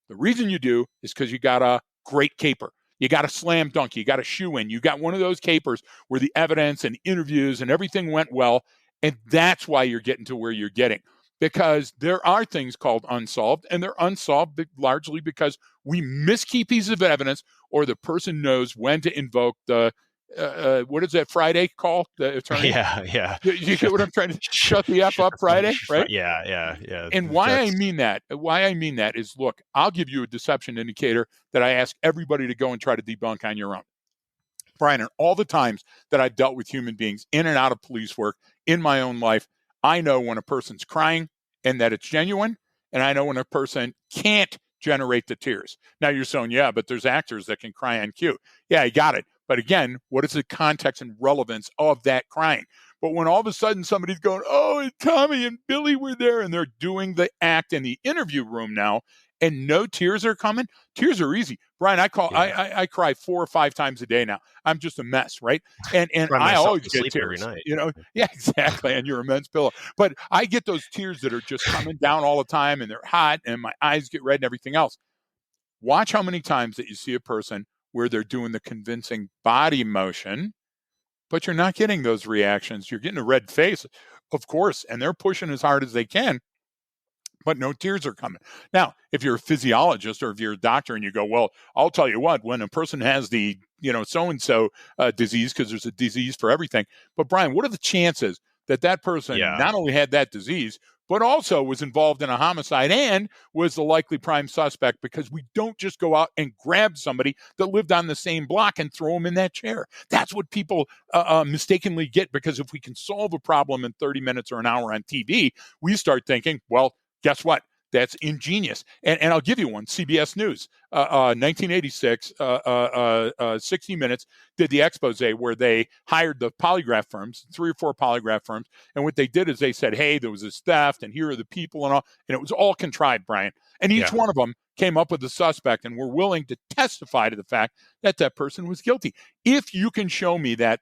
the reason you do is because you got a great caper. You got a slam dunk. You got a shoe in. You got one of those capers where the evidence and interviews and everything went well. And that's why you're getting to where you're getting. Because there are things called unsolved, and they're unsolved largely because we miskey pieces of evidence, or the person knows when to invoke the what is that Friday call, the attorney? Yeah. You get what I'm trying to shut the F up Friday, right? Yeah. And why I mean that is, look, I'll give you a deception indicator that I ask everybody to go and try to debunk on your own. Brian, and all the times that I've dealt with human beings in and out of police work in my own life, I know when a person's crying and that it's genuine, and I know when a person can't generate the tears. Now you're saying, yeah, but there's actors that can cry on cue. Yeah, I got it. But again, what is the context and relevance of that crying? But when all of a sudden somebody's going, oh, and Tommy and Billy were there, and they're doing the act in the interview room now, and no tears are coming. Tears are easy. Brian, I cry 4 or 5 times a day now. I'm just a mess, right? And I always get tears every night. Yeah, exactly. And you're a men's pillow. But I get those tears that are just coming down all the time, and they're hot, and my eyes get red and everything else. Watch how many times that you see a person where they're doing the convincing body motion, but you're not getting those reactions. You're getting a red face, of course, and they're pushing as hard as they can, but no tears are coming. Now, if you're a physiologist or if you're a doctor and you go, well, I'll tell you what, when a person has the, so-and-so disease, because there's a disease for everything. But Brian, what are the chances that that person not only had that disease, but also was involved in a homicide and was the likely prime suspect? Because we don't just go out and grab somebody that lived on the same block and throw them in that chair. That's what people mistakenly get, because if we can solve a problem in 30 minutes or an hour on TV, we start thinking, well, guess what? That's ingenious. And I'll give you one. CBS News, 1986, 60 Minutes did the expose where they hired the polygraph firms, 3 or 4 polygraph firms. And what they did is they said, hey, there was this theft and here are the people and all. And it was all contrived, Brian. And each one of them came up with a suspect and were willing to testify to the fact that that person was guilty. If you can show me that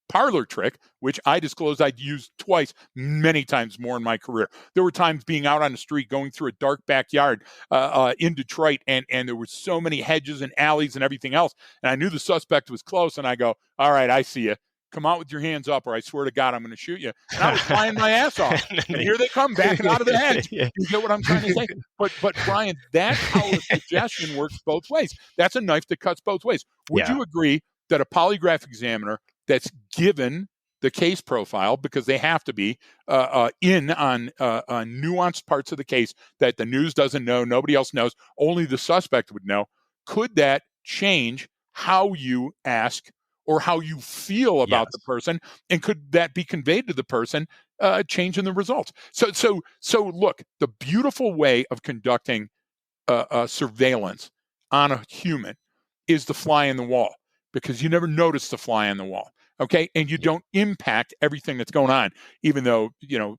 parlor trick, which I disclosed I'd used twice, many times more in my career. There were times being out on the street, going through a dark backyard in Detroit, and there were so many hedges and alleys and everything else, and I knew the suspect was close, and I go, all right, I see you. Come out with your hands up, or I swear to God, I'm going to shoot you. And I was flying my ass off. And here they come, backing out of the hedge. You get what I'm trying to say? But Brian, that power of suggestion works both ways. That's a knife that cuts both ways. Would you agree that a polygraph examiner that's given the case profile, because they have to be in on nuanced parts of the case that the news doesn't know, nobody else knows, only the suspect would know, could that change how you ask or how you feel about the person? And could that be conveyed to the person, changing the results? So look, the beautiful way of conducting surveillance on a human is the fly in the wall, because you never notice the fly on the wall. Okay. And you don't impact everything that's going on, even though, you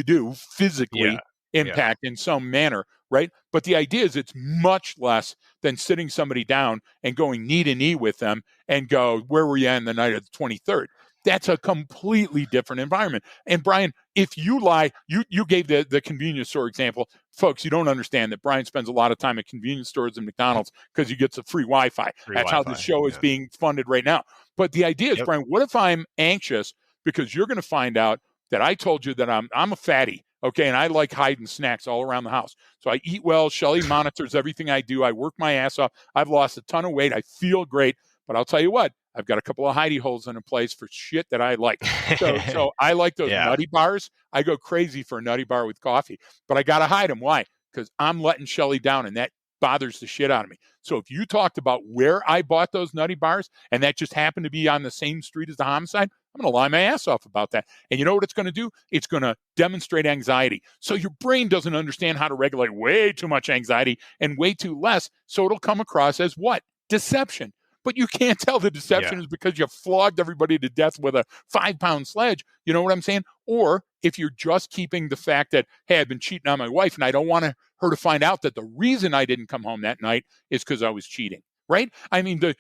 do physically impact in some manner. Right. But the idea is it's much less than sitting somebody down and going knee to knee with them and go, where were you on the night of the 23rd? That's a completely different environment. And Brian, if you lie, you gave the convenience store example. Folks, you don't understand that Brian spends a lot of time at convenience stores and McDonald's because he gets a free Wi-Fi. That's how the show is being funded right now. But the idea is, Brian, what if I'm anxious because you're going to find out that I told you that I'm a fatty, okay, and I like hiding snacks all around the house. So I eat well. Shelly monitors everything I do. I work my ass off. I've lost a ton of weight. I feel great. But I'll tell you what, I've got a couple of hidey holes in a place for shit that I like. So I like those nutty bars. I go crazy for a nutty bar with coffee, but I got to hide them. Why? Because I'm letting Shelly down, and that bothers the shit out of me. So if you talked about where I bought those nutty bars and that just happened to be on the same street as the homicide, I'm going to lie my ass off about that. And you know what it's going to do? It's going to demonstrate anxiety. So your brain doesn't understand how to regulate way too much anxiety and way too less. So it'll come across as what? Deception. But you can't tell the deception is because you flogged everybody to death with a 5-pound sledge. You know what I'm saying? Or if you're just keeping the fact that, hey, I've been cheating on my wife and I don't want her to find out that the reason I didn't come home that night is because I was cheating, right? I mean, that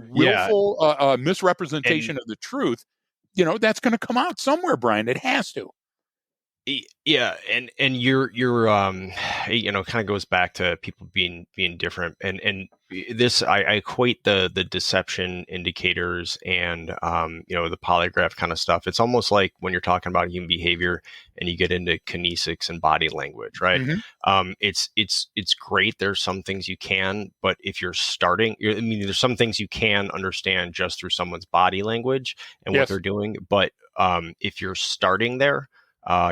willful misrepresentation of the truth, that's going to come out somewhere, Brian. It has to. Yeah, and you're kind of goes back to people being different, and this I equate the deception indicators and the polygraph kind of stuff. It's almost like when you're talking about human behavior and you get into kinesics and body language, right? Mm-hmm. It's great. There's some things you can, but if you're starting, there's some things you can understand just through someone's body language and what they're doing. But if you're starting there,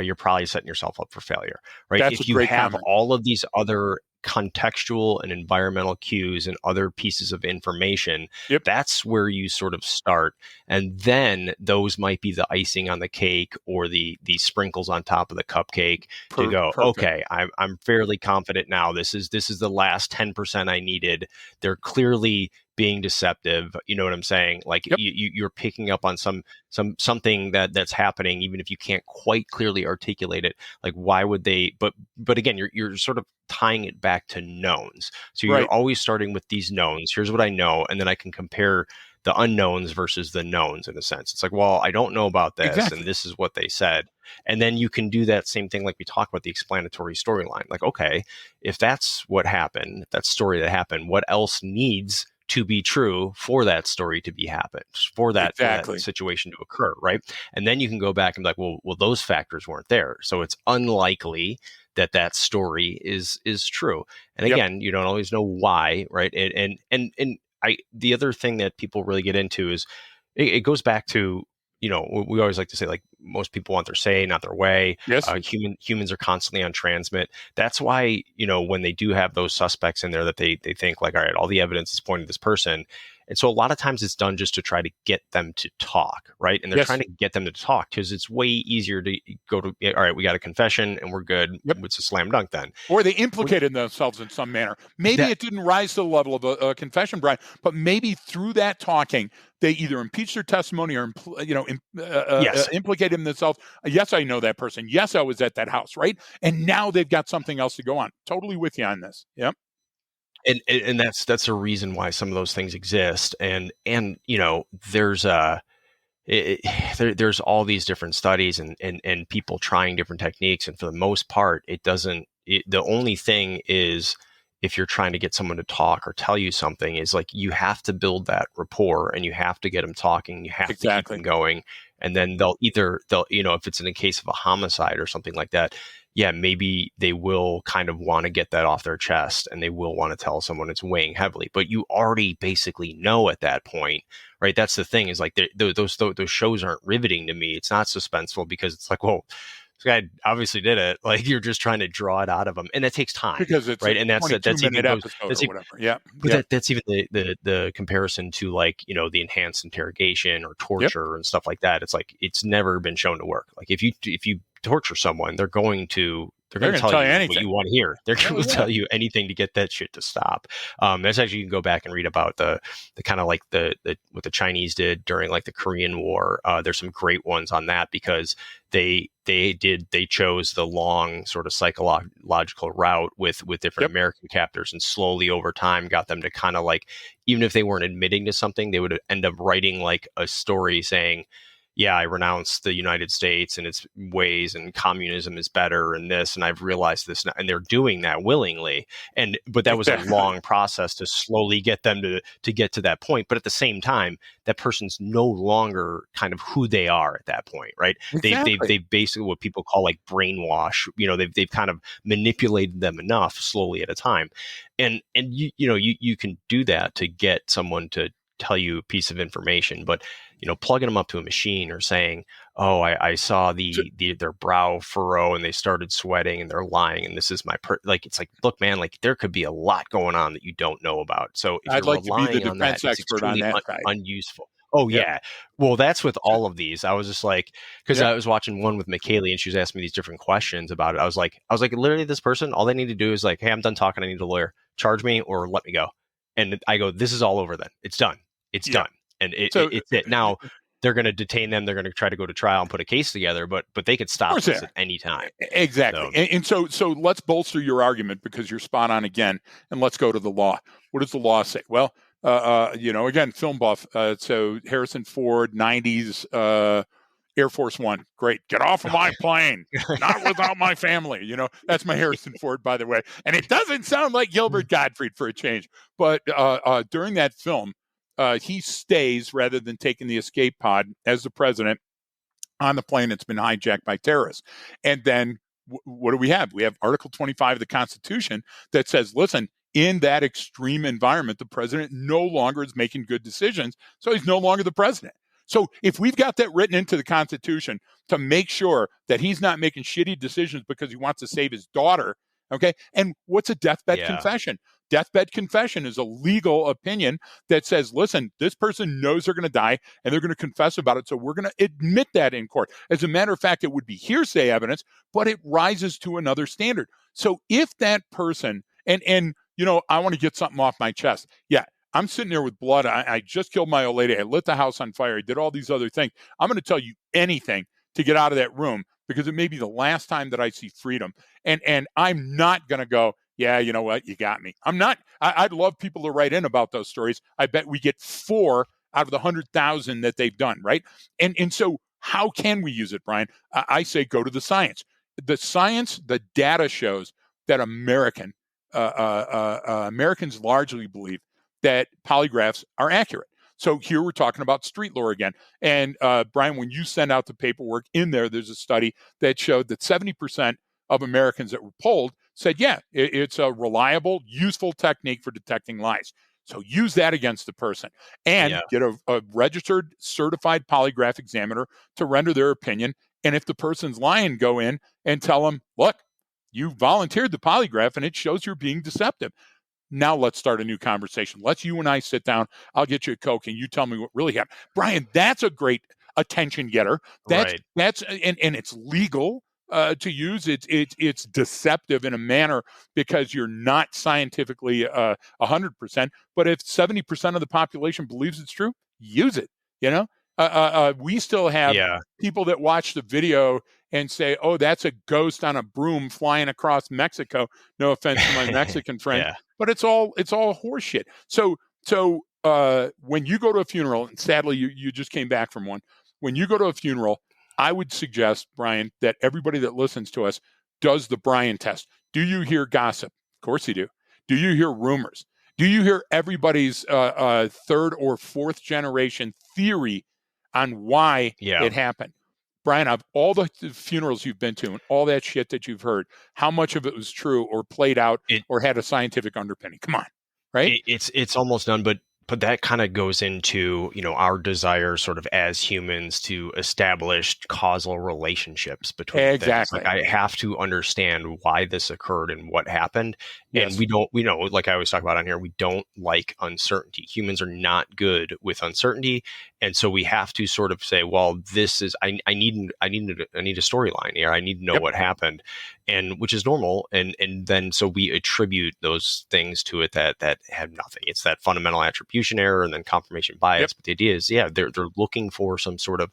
you're probably setting yourself up for failure, right? That's if you have all of these other contextual and environmental cues and other pieces of information, that's where you sort of start. And then those might be the icing on the cake or the sprinkles on top of the cupcake to go, okay, I'm fairly confident now. This is the last 10% I needed. They're clearly being deceptive. You know what I'm saying? Like you're picking up on something that's happening, even if you can't quite clearly articulate it. Like, why would they? But again, you're sort of tying it back to knowns. So you're always starting with these knowns. Here's what I know, and then I can compare unknowns versus the knowns in a sense. It's like, well, I don't know about this, and Exactly. this is what they said. And then you can do that same thing like we talk about the explanatory storyline. Like, okay, if that's what happened, that story that happened, what else needs to be true for that story to be happened, for that Exactly. situation to occur, right? And then you can go back and be like, well, those factors weren't there, so it's unlikely that story is true. And Yep. again, you don't always know why, right? And I the other thing that people really get into is it goes back to, we always like to say, like, most people want their say, not their way. Yes. Humans are constantly on transmit. That's why, when they do have those suspects in there that they think like, all right, all the evidence is pointing to this person. And so a lot of times it's done just to try to get them to talk, right? And they're Yes. trying to get them to talk because it's way easier to go to, all right, we got a confession and we're good. Yep. It's a slam dunk then. Or they implicated themselves in some manner. Maybe it didn't rise to the level of a confession, Brian, but maybe through that talking, they either impeached their testimony or Yes. implicated themselves. Yes, I know that person. Yes, I was at that house, right? And now they've got something else to go on. Totally with you on this. Yep. And that's a reason why some of those things exist. And there's there's all these different studies and people trying different techniques, and for the most part the only thing is, if you're trying to get someone to talk or tell you something, is like, you have to build that rapport and you have to get them talking, you have to keep them going. And then they'll if it's in a case of a homicide or something like that, yeah, maybe they will kind of want to get that off their chest and they will want to tell someone it's weighing heavily. But you already basically know at that point, right? That's the thing, is like, those shows aren't riveting to me. It's not suspenseful because it's like, well, this guy obviously did it. Like, you're just trying to draw it out of them, and it takes time, Because it's right? And that's minute episode or whatever. Yeah. but that's even the comparison to, like, the enhanced interrogation or torture and stuff like that. It's like, it's never been shown to work. Like, if you torture someone, they're going to tell you anything what you want to hear. They're going to tell you anything to get that shit to stop. That's actually, you can go back and read about the kind of like the what the Chinese did during like the Korean War. There's some great ones on that, because they chose the long sort of psychological route with different American captors, and slowly over time got them to kind of like, even if they weren't admitting to something, they would end up writing like a story saying, yeah, I renounce the United States and its ways, and communism is better, and this, and I've realized this now. And they're doing that willingly. But that was a long process to slowly get them to get to that point. But at the same time, that person's no longer kind of who they are at that point, right? Exactly. They've basically what people call like brainwash. They've kind of manipulated them enough slowly at a time. And you can do that to get someone to tell you a piece of information, but plugging them up to a machine or saying, oh, I saw their brow furrow and they started sweating and they're lying and this is my like, it's like, look, man, like, there could be a lot going on that you don't know about. So if I'd you're like to be the relying on that, defense expert on that side. unuseful. Oh, yeah. Well, that's with all of these. I was just like, because I was watching one with McKaylee and she was asking me these different questions about it. I was like, literally, this person, all they need to do is like, hey, I'm done talking. I need a lawyer. Charge me or let me go. And I go, this is all over then. It's done. It's done. And it's it. Now, they're going to detain them. They're going to try to go to trial and put a case together, but they could stop this at any time. Exactly. So let's bolster your argument, because you're spot on again. And let's go to the law. What does the law say? Well, again, film buff. So Harrison Ford, 90s, Air Force One. Great. Get off of my plane. Not without my family. That's my Harrison Ford, by the way. And it doesn't sound like Gilbert Gottfried for a change. But during that film, he stays, rather than taking the escape pod as the president, on the plane that's been hijacked by terrorists. And then what do we have? We have Article 25 of the Constitution that says, listen, in that extreme environment, the president no longer is making good decisions, so he's no longer the president. So if we've got that written into the Constitution to make sure that he's not making shitty decisions because he wants to save his daughter, okay? And what's a deathbed confession? Deathbed confession is a legal opinion that says, listen, this person knows they're going to die and they're going to confess about it, so we're going to admit that in court. As a matter of fact, it would be hearsay evidence, but it rises to another standard. So if that person, and I want to get something off my chest. Yeah, I'm sitting there with blood. I just killed my old lady. I lit the house on fire. I did all these other things. I'm going to tell you anything to get out of that room, because it may be the last time that I see freedom. And I'm not going to go, yeah, you know what? You got me. I'm not. I'd love people to write in about those stories. I bet we get 4 out of the 100,000 that they've done, right? And so how can we use it, Brian? I say go to the science. The data shows that Americans largely believe that polygraphs are accurate. So here we're talking about street lore again. And Brian, when you send out the paperwork in there's a study that showed that 70% of Americans that were polled said, yeah, it's a reliable, useful technique for detecting lies. So use that against the person and get a registered, certified polygraph examiner to render their opinion. And if the person's lying, go in and tell them, look, you volunteered the polygraph and it shows you're being deceptive. Now let's start a new conversation. Let's you and I sit down. I'll get you a Coke and you tell me what really happened. Brian, that's a great attention getter. That's and it's legal to use. It's deceptive in a manner because you're not scientifically 100%. But if 70% of the population believes it's true, use it. We still have people that watch the video and say, oh, that's a ghost on a broom flying across Mexico. No offense to my Mexican friend, but it's all horseshit. So when you go to a funeral, and sadly you just came back from one, when you go to a funeral, I would suggest, Brian, that everybody that listens to us does the Brian test. Do you hear gossip? Of course you do. Do you hear rumors? Do you hear everybody's third or fourth generation theory on why it happened? Brian, of all the funerals you've been to and all that shit that you've heard, how much of it was true or played out or had a scientific underpinning? Come on, right? It's almost done, but that kind of goes into, our desire sort of as humans to establish causal relationships between things. Like I have to understand why this occurred and what happened. And we know, like I always talk about on here, we don't like uncertainty. Humans are not good with uncertainty. And so we have to sort of say, well, this is, I need a storyline here. I need to know what happened, and which is normal. And then, so we attribute those things to it that have nothing. It's that fundamental attribution error and then confirmation bias. But the idea is, they're looking for some sort of,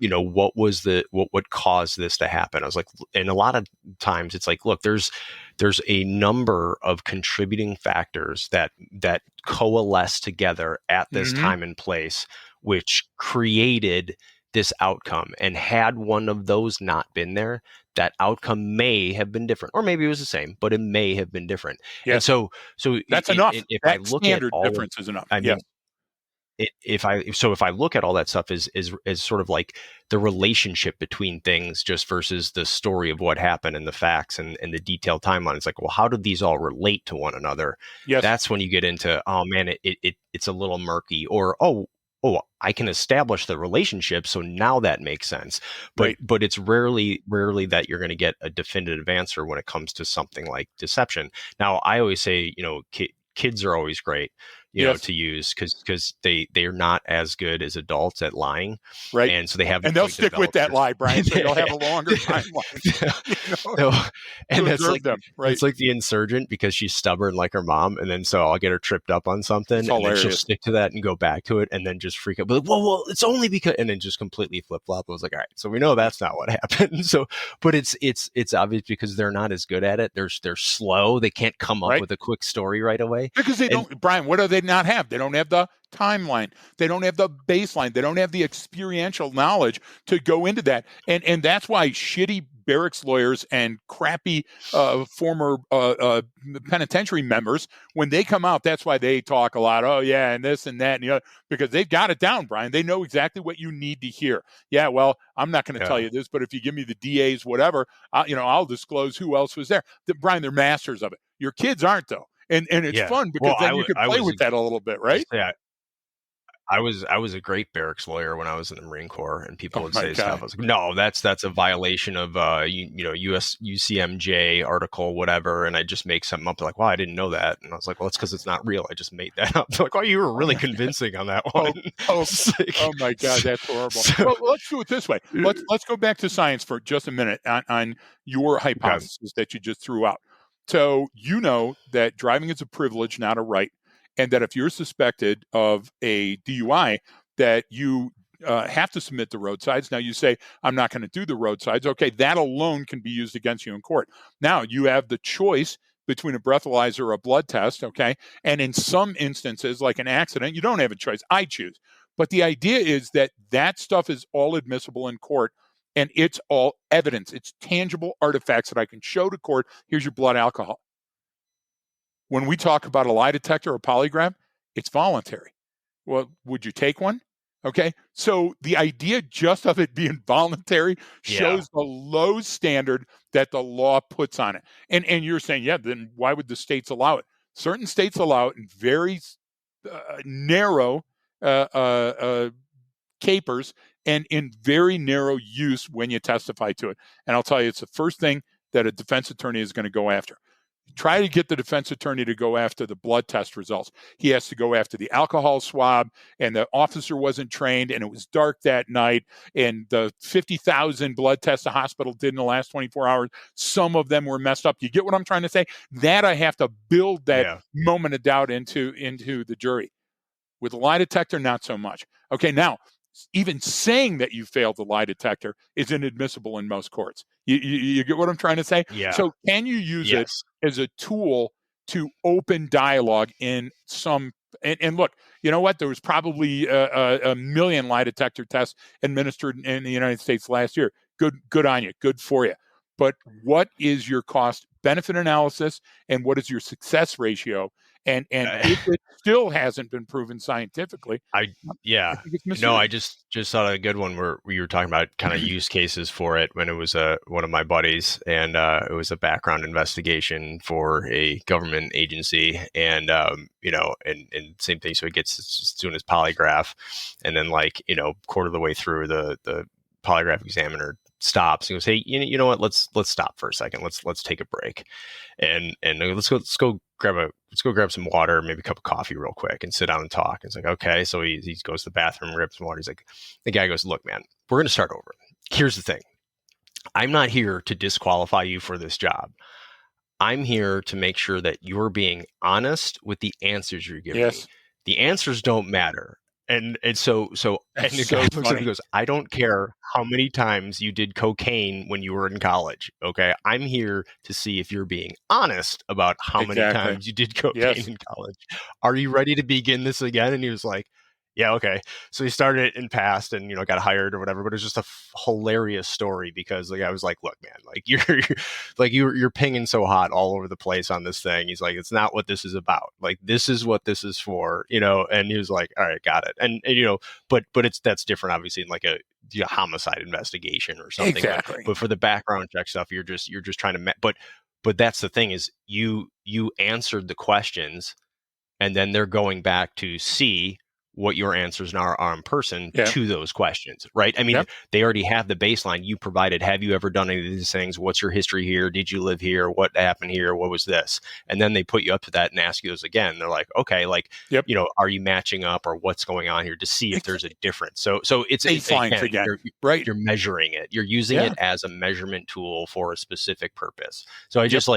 what caused this to happen. I was like, and a lot of times it's like, look, there's a number of contributing factors that coalesce together at this time and place, which created this outcome. And had one of those not been there, that outcome may have been different, or maybe it was the same, but it may have been different. And so that's enough. If that I look standard at all difference is enough. I mean, if I look at all that stuff as sort of like the relationship between things just versus the story of what happened and the facts and the detailed timeline, it's like, well, how do these all relate to one another? That's when you get into, oh man, it's a little murky, or oh, I can establish the relationship, so now that makes sense. But it's rarely that you're going to get a definitive answer when it comes to something like deception. Now, I always say, kids are always great, to use because they're not as good as adults at lying, right? And so they have, and they'll stick with that lie, Brian. So they'll have a longer timeline. And that's like them, right? It's like the insurgent, because she's stubborn like her mom, and then so I'll get her tripped up on something, and then she'll stick to that and go back to it, and then just freak out, but like, whoa, it's only because, and then just completely flip flop. I was like, all right, so we know that's not what happened. So, but it's obvious because they're not as good at it. They're slow. They can't come up with a quick story right away because they don't. Brian, what do they not have? They don't have the timeline. They don't have the baseline. They don't have the experiential knowledge to go into that. And that's why shitty barracks lawyers and crappy former penitentiary members, when they come out, that's why they talk a lot. Oh yeah, and this and that and the other, because they've got it down, Brian. They know exactly what you need to hear. Yeah, well, I'm not going to tell you this, but if you give me the DA's whatever, I'll disclose who else was there. Brian, they're masters of it. Your kids aren't, though. And it's fun because then you can play with that a little bit, right? Yeah. I was a great barracks lawyer when I was in the Marine Corps, and people would say stuff. I was like, no, that's a violation of US UCMJ article, whatever. And I just make something up. They're like, well, I didn't know that. And I was like, well, it's because it's not real. I just made that up. They're like, oh, you were really convincing on that one. Oh my God, that's horrible. Well, let's do it this way. Let's go back to science for just a minute on your hypothesis that you just threw out. So that driving is a privilege, not a right. And that if you're suspected of a DUI, that you have to submit the roadsides. Now you say, I'm not going to do the roadsides. Okay, that alone can be used against you in court. Now you have the choice between a breathalyzer or a blood test, okay? And in some instances, like an accident, you don't have a choice. I choose. But the idea is that that stuff is all admissible in court, and it's all evidence. It's tangible artifacts that I can show to court. Here's your blood alcohol. When we talk about a lie detector or polygraph, it's voluntary. Well, would you take one? Okay. So the idea just of it being voluntary shows the low standard that the law puts on it. And you're saying, yeah, then why would the states allow it? Certain states allow it in very narrow capers and in very narrow use when you testify to it. And I'll tell you, it's the first thing that a defense attorney is going to go after. Try to get the defense attorney to go after the blood test results. He has to go after the alcohol swab, and the officer wasn't trained, and it was dark that night, and the 50,000 blood tests the hospital did in the last 24 hours, some of them were messed up. You get what I'm trying to say? That I have to build that moment of doubt into the jury. With a lie detector, not so much. Okay, now, even saying that you failed the lie detector is inadmissible in most courts. You get what I'm trying to say? Yeah. So can you use it as a tool to open dialogue in some and look, you know what? There was probably a million lie detector tests administered in the United States last year. Good on you. Good for you. But what is your cost benefit analysis, and what is your success ratio? And if it still hasn't been proven scientifically, I think it's misleading. No, I just thought of a good one where you were talking about kind of use cases for it when it was one of my buddies, and it was a background investigation for a government agency, and and same thing. So he gets doing his polygraph, and then quarter of the way through, the polygraph examiner stops. He goes, "Hey, you know what? Let's stop for a second. Let's take a break, and let's go grab some water, maybe a cup of coffee real quick, and sit down and talk." It's like, okay. So he goes to the bathroom, grabs some water. He's like, the guy goes, "Look, man, we're going to start over. Here's the thing. I'm not here to disqualify you for this job. I'm here to make sure that you're being honest with the answers you're giving me. The answers don't matter." And so and the guy looks at him and goes, "I don't care how many times you did cocaine when you were in college. Okay, I'm here to see if you're being honest about how many times you did cocaine in college. Are you ready to begin this again?" And he was like, "Yeah, okay." So he started it and passed, and got hired or whatever. But it was just a hilarious story because the guy was like, "Look, man, you're pinging so hot all over the place on this thing." He's like, "It's not what this is about. Like, this is what this is for, And he was like, "All right, got it." And but that's different, obviously, in like a homicide investigation or something. Exactly. But for the background check stuff, you're just trying to. But that's the thing is you answered the questions, and then they're going back to see what your answers are in person to those questions, right? I mean, they already have the baseline you provided. Have you ever done any of these things? What's your history here? Did you live here? What happened here? What was this? And then they put you up to that and ask you those again. They're like, okay, are you matching up, or what's going on here, to see if there's a difference. So it's you're measuring it. You're using it as a measurement tool for a specific purpose. So I just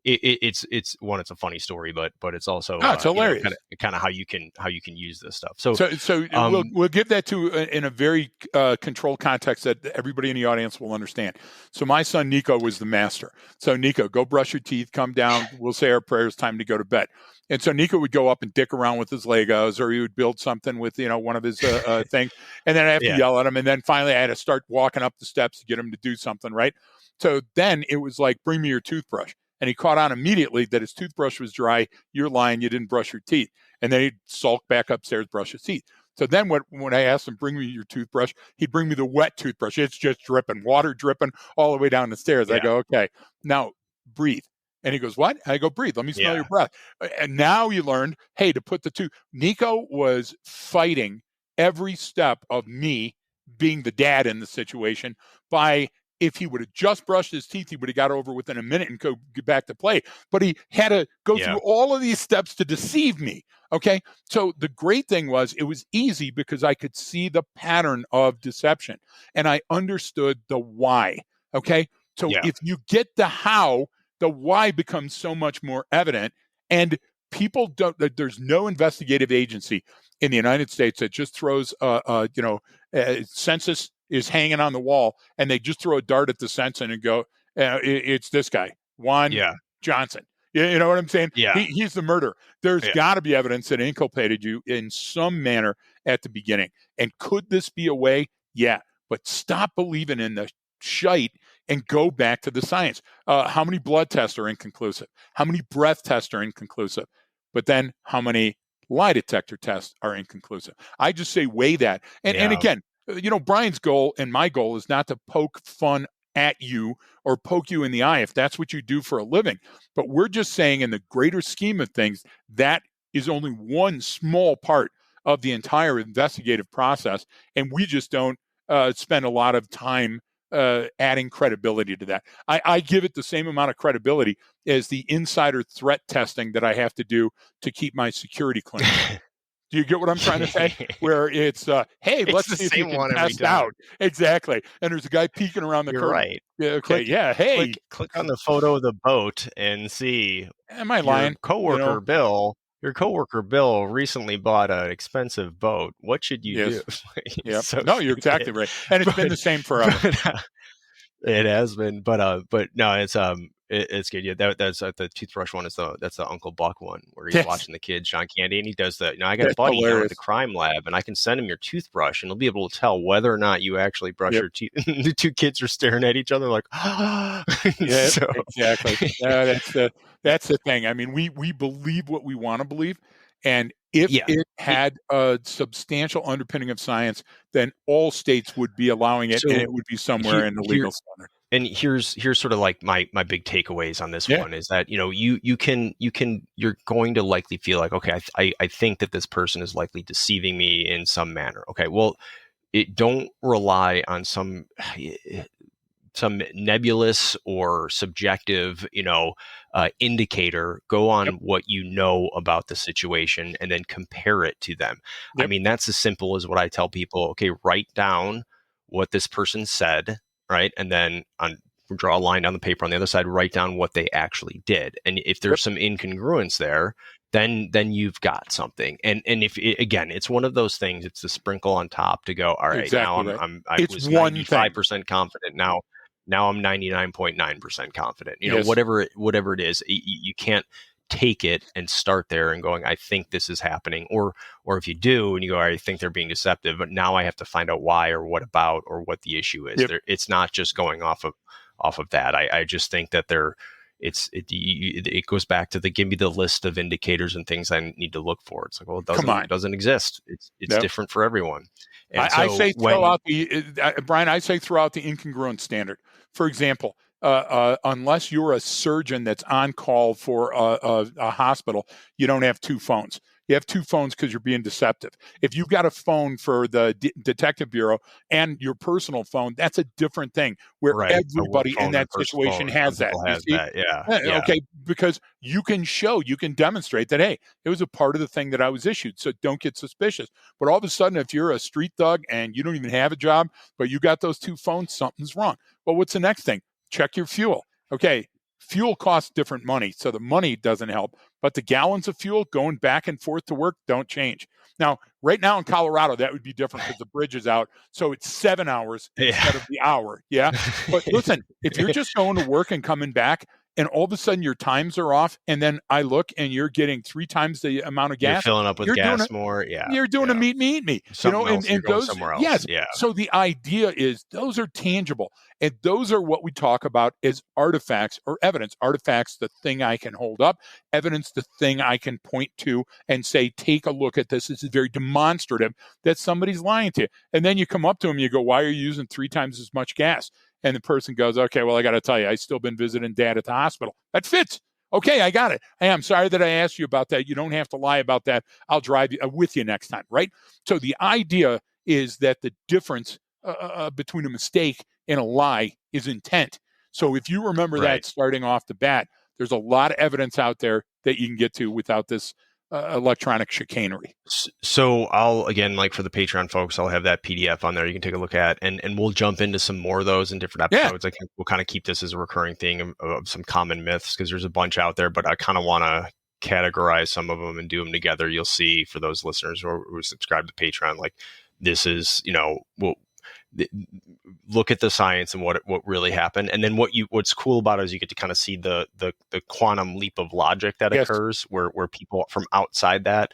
it's a funny story, but it's also it's hilarious. Kind of how you can use this stuff. So we'll give that to in a very controlled context that everybody in the audience will understand. So my son Nico was the master. So Nico, go brush your teeth, come down. We'll say our prayers. Time to go to bed. And so Nico would go up and dick around with his Legos, or he would build something with one of his things, and then I have to yell at him. And then finally, I had to start walking up the steps to get him to do something, right? So then it was like, "Bring me your toothbrush." And he caught on immediately that his toothbrush was dry. "You're lying. You didn't brush your teeth." And then he'd sulk back upstairs, brush his teeth. So then when I asked him, "Bring me your toothbrush," he'd bring me the wet toothbrush. It's just dripping, water dripping all the way down the stairs. I go, "Okay, now breathe." And he goes, "What?" I go, "Breathe. Let me smell your breath." And now you learned, hey, to put Nico was fighting every step of me being the dad in the situation by, if he would have just brushed his teeth, he would have got over within a minute and go get back to play. But he had to go through all of these steps to deceive me. Okay. So the great thing was it was easy because I could see the pattern of deception and I understood the why. Okay. So if you get the how, the why becomes so much more evident. And people there's no investigative agency in the United States that just throws, census is hanging on the wall, and they just throw a dart at the census and go, "It's this guy, Juan Johnson." You know what I'm saying? Yeah. He's the murderer. There's Yeah. got to be evidence that inculpated you in some manner at the beginning. And could this be a way? Yeah. But stop believing in the shite and go back to the science. How many blood tests are inconclusive? How many breath tests are inconclusive? But then how many lie detector tests are inconclusive? I just say weigh that. And Yeah. again, Brian's goal and my goal is not to poke fun at you or poke you in the eye if that's what you do for a living. But we're just saying in the greater scheme of things, that is only one small part of the entire investigative process. And we just don't spend a lot of time adding credibility to that. I give it the same amount of credibility as the insider threat testing that I have to do to keep my security clearance. Do you get what I'm trying to say? Where it's, hey, It's let's the see if you same can one every test time. out. Exactly. And there's a guy peeking around the You're curtain. right. Yeah, okay. Click, Yeah. Hey, click on the photo of the boat and see am I your lying? coworker Bill. Your coworker Bill recently bought an expensive boat. What should you do? Yes. Yeah. So No, you're exactly stupid. right. And it's been the same forever. But, it has been, but no, it's good. Yeah, that's the toothbrush one. That's the Uncle Buck one where he's Yes. watching the kids, John Candy, and he does that. I got a That's buddy down at the hilarious. crime lab, and I can send him your toothbrush, and he'll be able to tell whether or not you actually brush Yep. your teeth. The two kids are staring at each other like, Yeah, so exactly. That's the thing. I mean, we believe what we want to believe, and if yeah. it had a substantial underpinning of science, then all states would be allowing it, and So it would be somewhere in the legal standard. and here's sort of like my big takeaways on this Yeah. one is that you're going to likely feel like, okay, I think that this person is likely deceiving me in some manner. Okay, well, don't rely on some nebulous or subjective, indicator. Go on Yep. what you know about the situation and then compare it to them. I Yep. mean, that's as simple as what I tell people. Okay, write down what this person said, right? And then draw a line down the paper on the other side, write down what they actually did. And if there's some incongruence there, then you've got something. And if again, it's one of those things, it's the sprinkle on top to go, all right, Exactly now right. I It's was one 95% confident. Now I'm 99.9% confident. Yes. Whatever it is, you can't take it and start there and going, I think this is happening. Or if you do and you go, I think they're being deceptive, but now I have to find out why or what about or what the issue is. Yep. It's not just going off of that. I just think that it goes back to give me the list of indicators and things I need to look for. It's like, well, it doesn't exist. It's Yep. different for everyone. And I say throw out Brian. I say throw out the incongruent standard. For example, unless you're a surgeon that's on call for a hospital, you don't have two phones. You have two phones because you're being deceptive. If you've got a phone for the detective bureau and your personal phone, that's a different thing. Where right. everybody in that situation has that. You see? Yeah. Okay, because you can demonstrate that, hey, it was a part of the thing that I was issued. So don't get suspicious. But all of a sudden, if you're a street thug and you don't even have a job, but you got those two phones, something's wrong. Well, what's the next thing? Check your fuel. Okay, fuel costs different money, so the money doesn't help, but the gallons of fuel going back and forth to work don't change. Now, right now in Colorado, that would be different because the bridge is out, so it's 7 hours instead of the hour. Yeah, but listen, if you're just going to work and coming back, and all of a sudden your times are off, and then I look and you're getting 3 times the amount of gas, you're filling up with gas more. Yeah, you're doing a meet me, eat me. Something else, and going those somewhere else. yes. Yeah. So the idea is those are tangible, and those are what we talk about as artifacts or evidence. Artifacts, the thing I can hold up; evidence, the thing I can point to and say, "Take a look at this. This is very demonstrative that somebody's lying to you." And then you come up to them, you go, "Why are you using 3 times as much gas?" And the person goes, "Okay, well, I got to tell you, I still been visiting Dad at the hospital. That fits." Okay, I got it. Hey, I'm sorry that I asked you about that. You don't have to lie about that. I'll drive you with you next time, right? So the idea is that the difference between a mistake and a lie is intent. So if you remember that starting off the bat, there's a lot of evidence out there that you can get to without this electronic chicanery. So I'll, again, like for the Patreon folks, I'll have that PDF on there you can take a look at, and we'll jump into some more of those in different episodes. I think we'll kind of keep this as a recurring thing of some common myths, because there's a bunch out there, but I kind of want to categorize some of them and do them together. You'll see, for those listeners who subscribe to Patreon, like this is, look at the science and what really happened. And then what's cool about it is you get to kind of see the quantum leap of logic that Yes. occurs where people from outside that,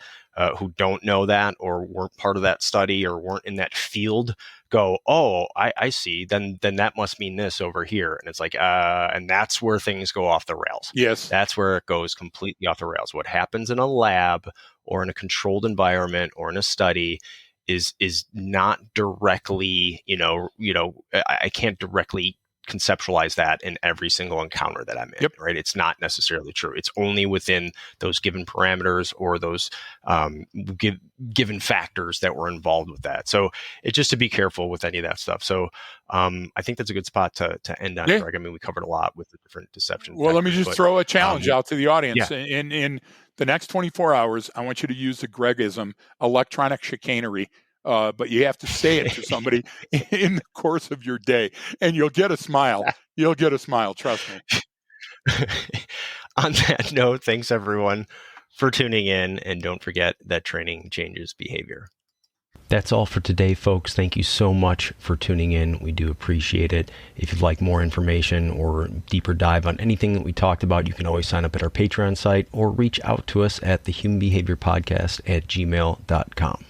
who don't know that or weren't part of that study or weren't in that field go, oh, I see. Then that must mean this over here. And it's like, and that's where things go off the rails. Yes. That's where it goes completely off the rails. What happens in a lab or in a controlled environment or in a study is not directly, I can't directly conceptualize that in every single encounter that I'm in, Yep. right? It's not necessarily true. It's only within those given parameters or those given factors that were involved with that. So it's just to be careful with any of that stuff. So I think that's a good spot to end on, Greg. I mean, we covered a lot with the different deception. Well, let me just throw a challenge out to the audience. Yeah. In the next 24 hours, I want you to use the Gregism, electronic chicanery. But you have to say it to somebody in the course of your day, and you'll get a smile. You'll get a smile, trust me. On that note, thanks everyone for tuning in, and don't forget that training changes behavior. That's all for today, folks. Thank you so much for tuning in. We do appreciate it. If you'd like more information or deeper dive on anything that we talked about, you can always sign up at our Patreon site or reach out to us at thehumanbehaviorpodcast@gmail.com.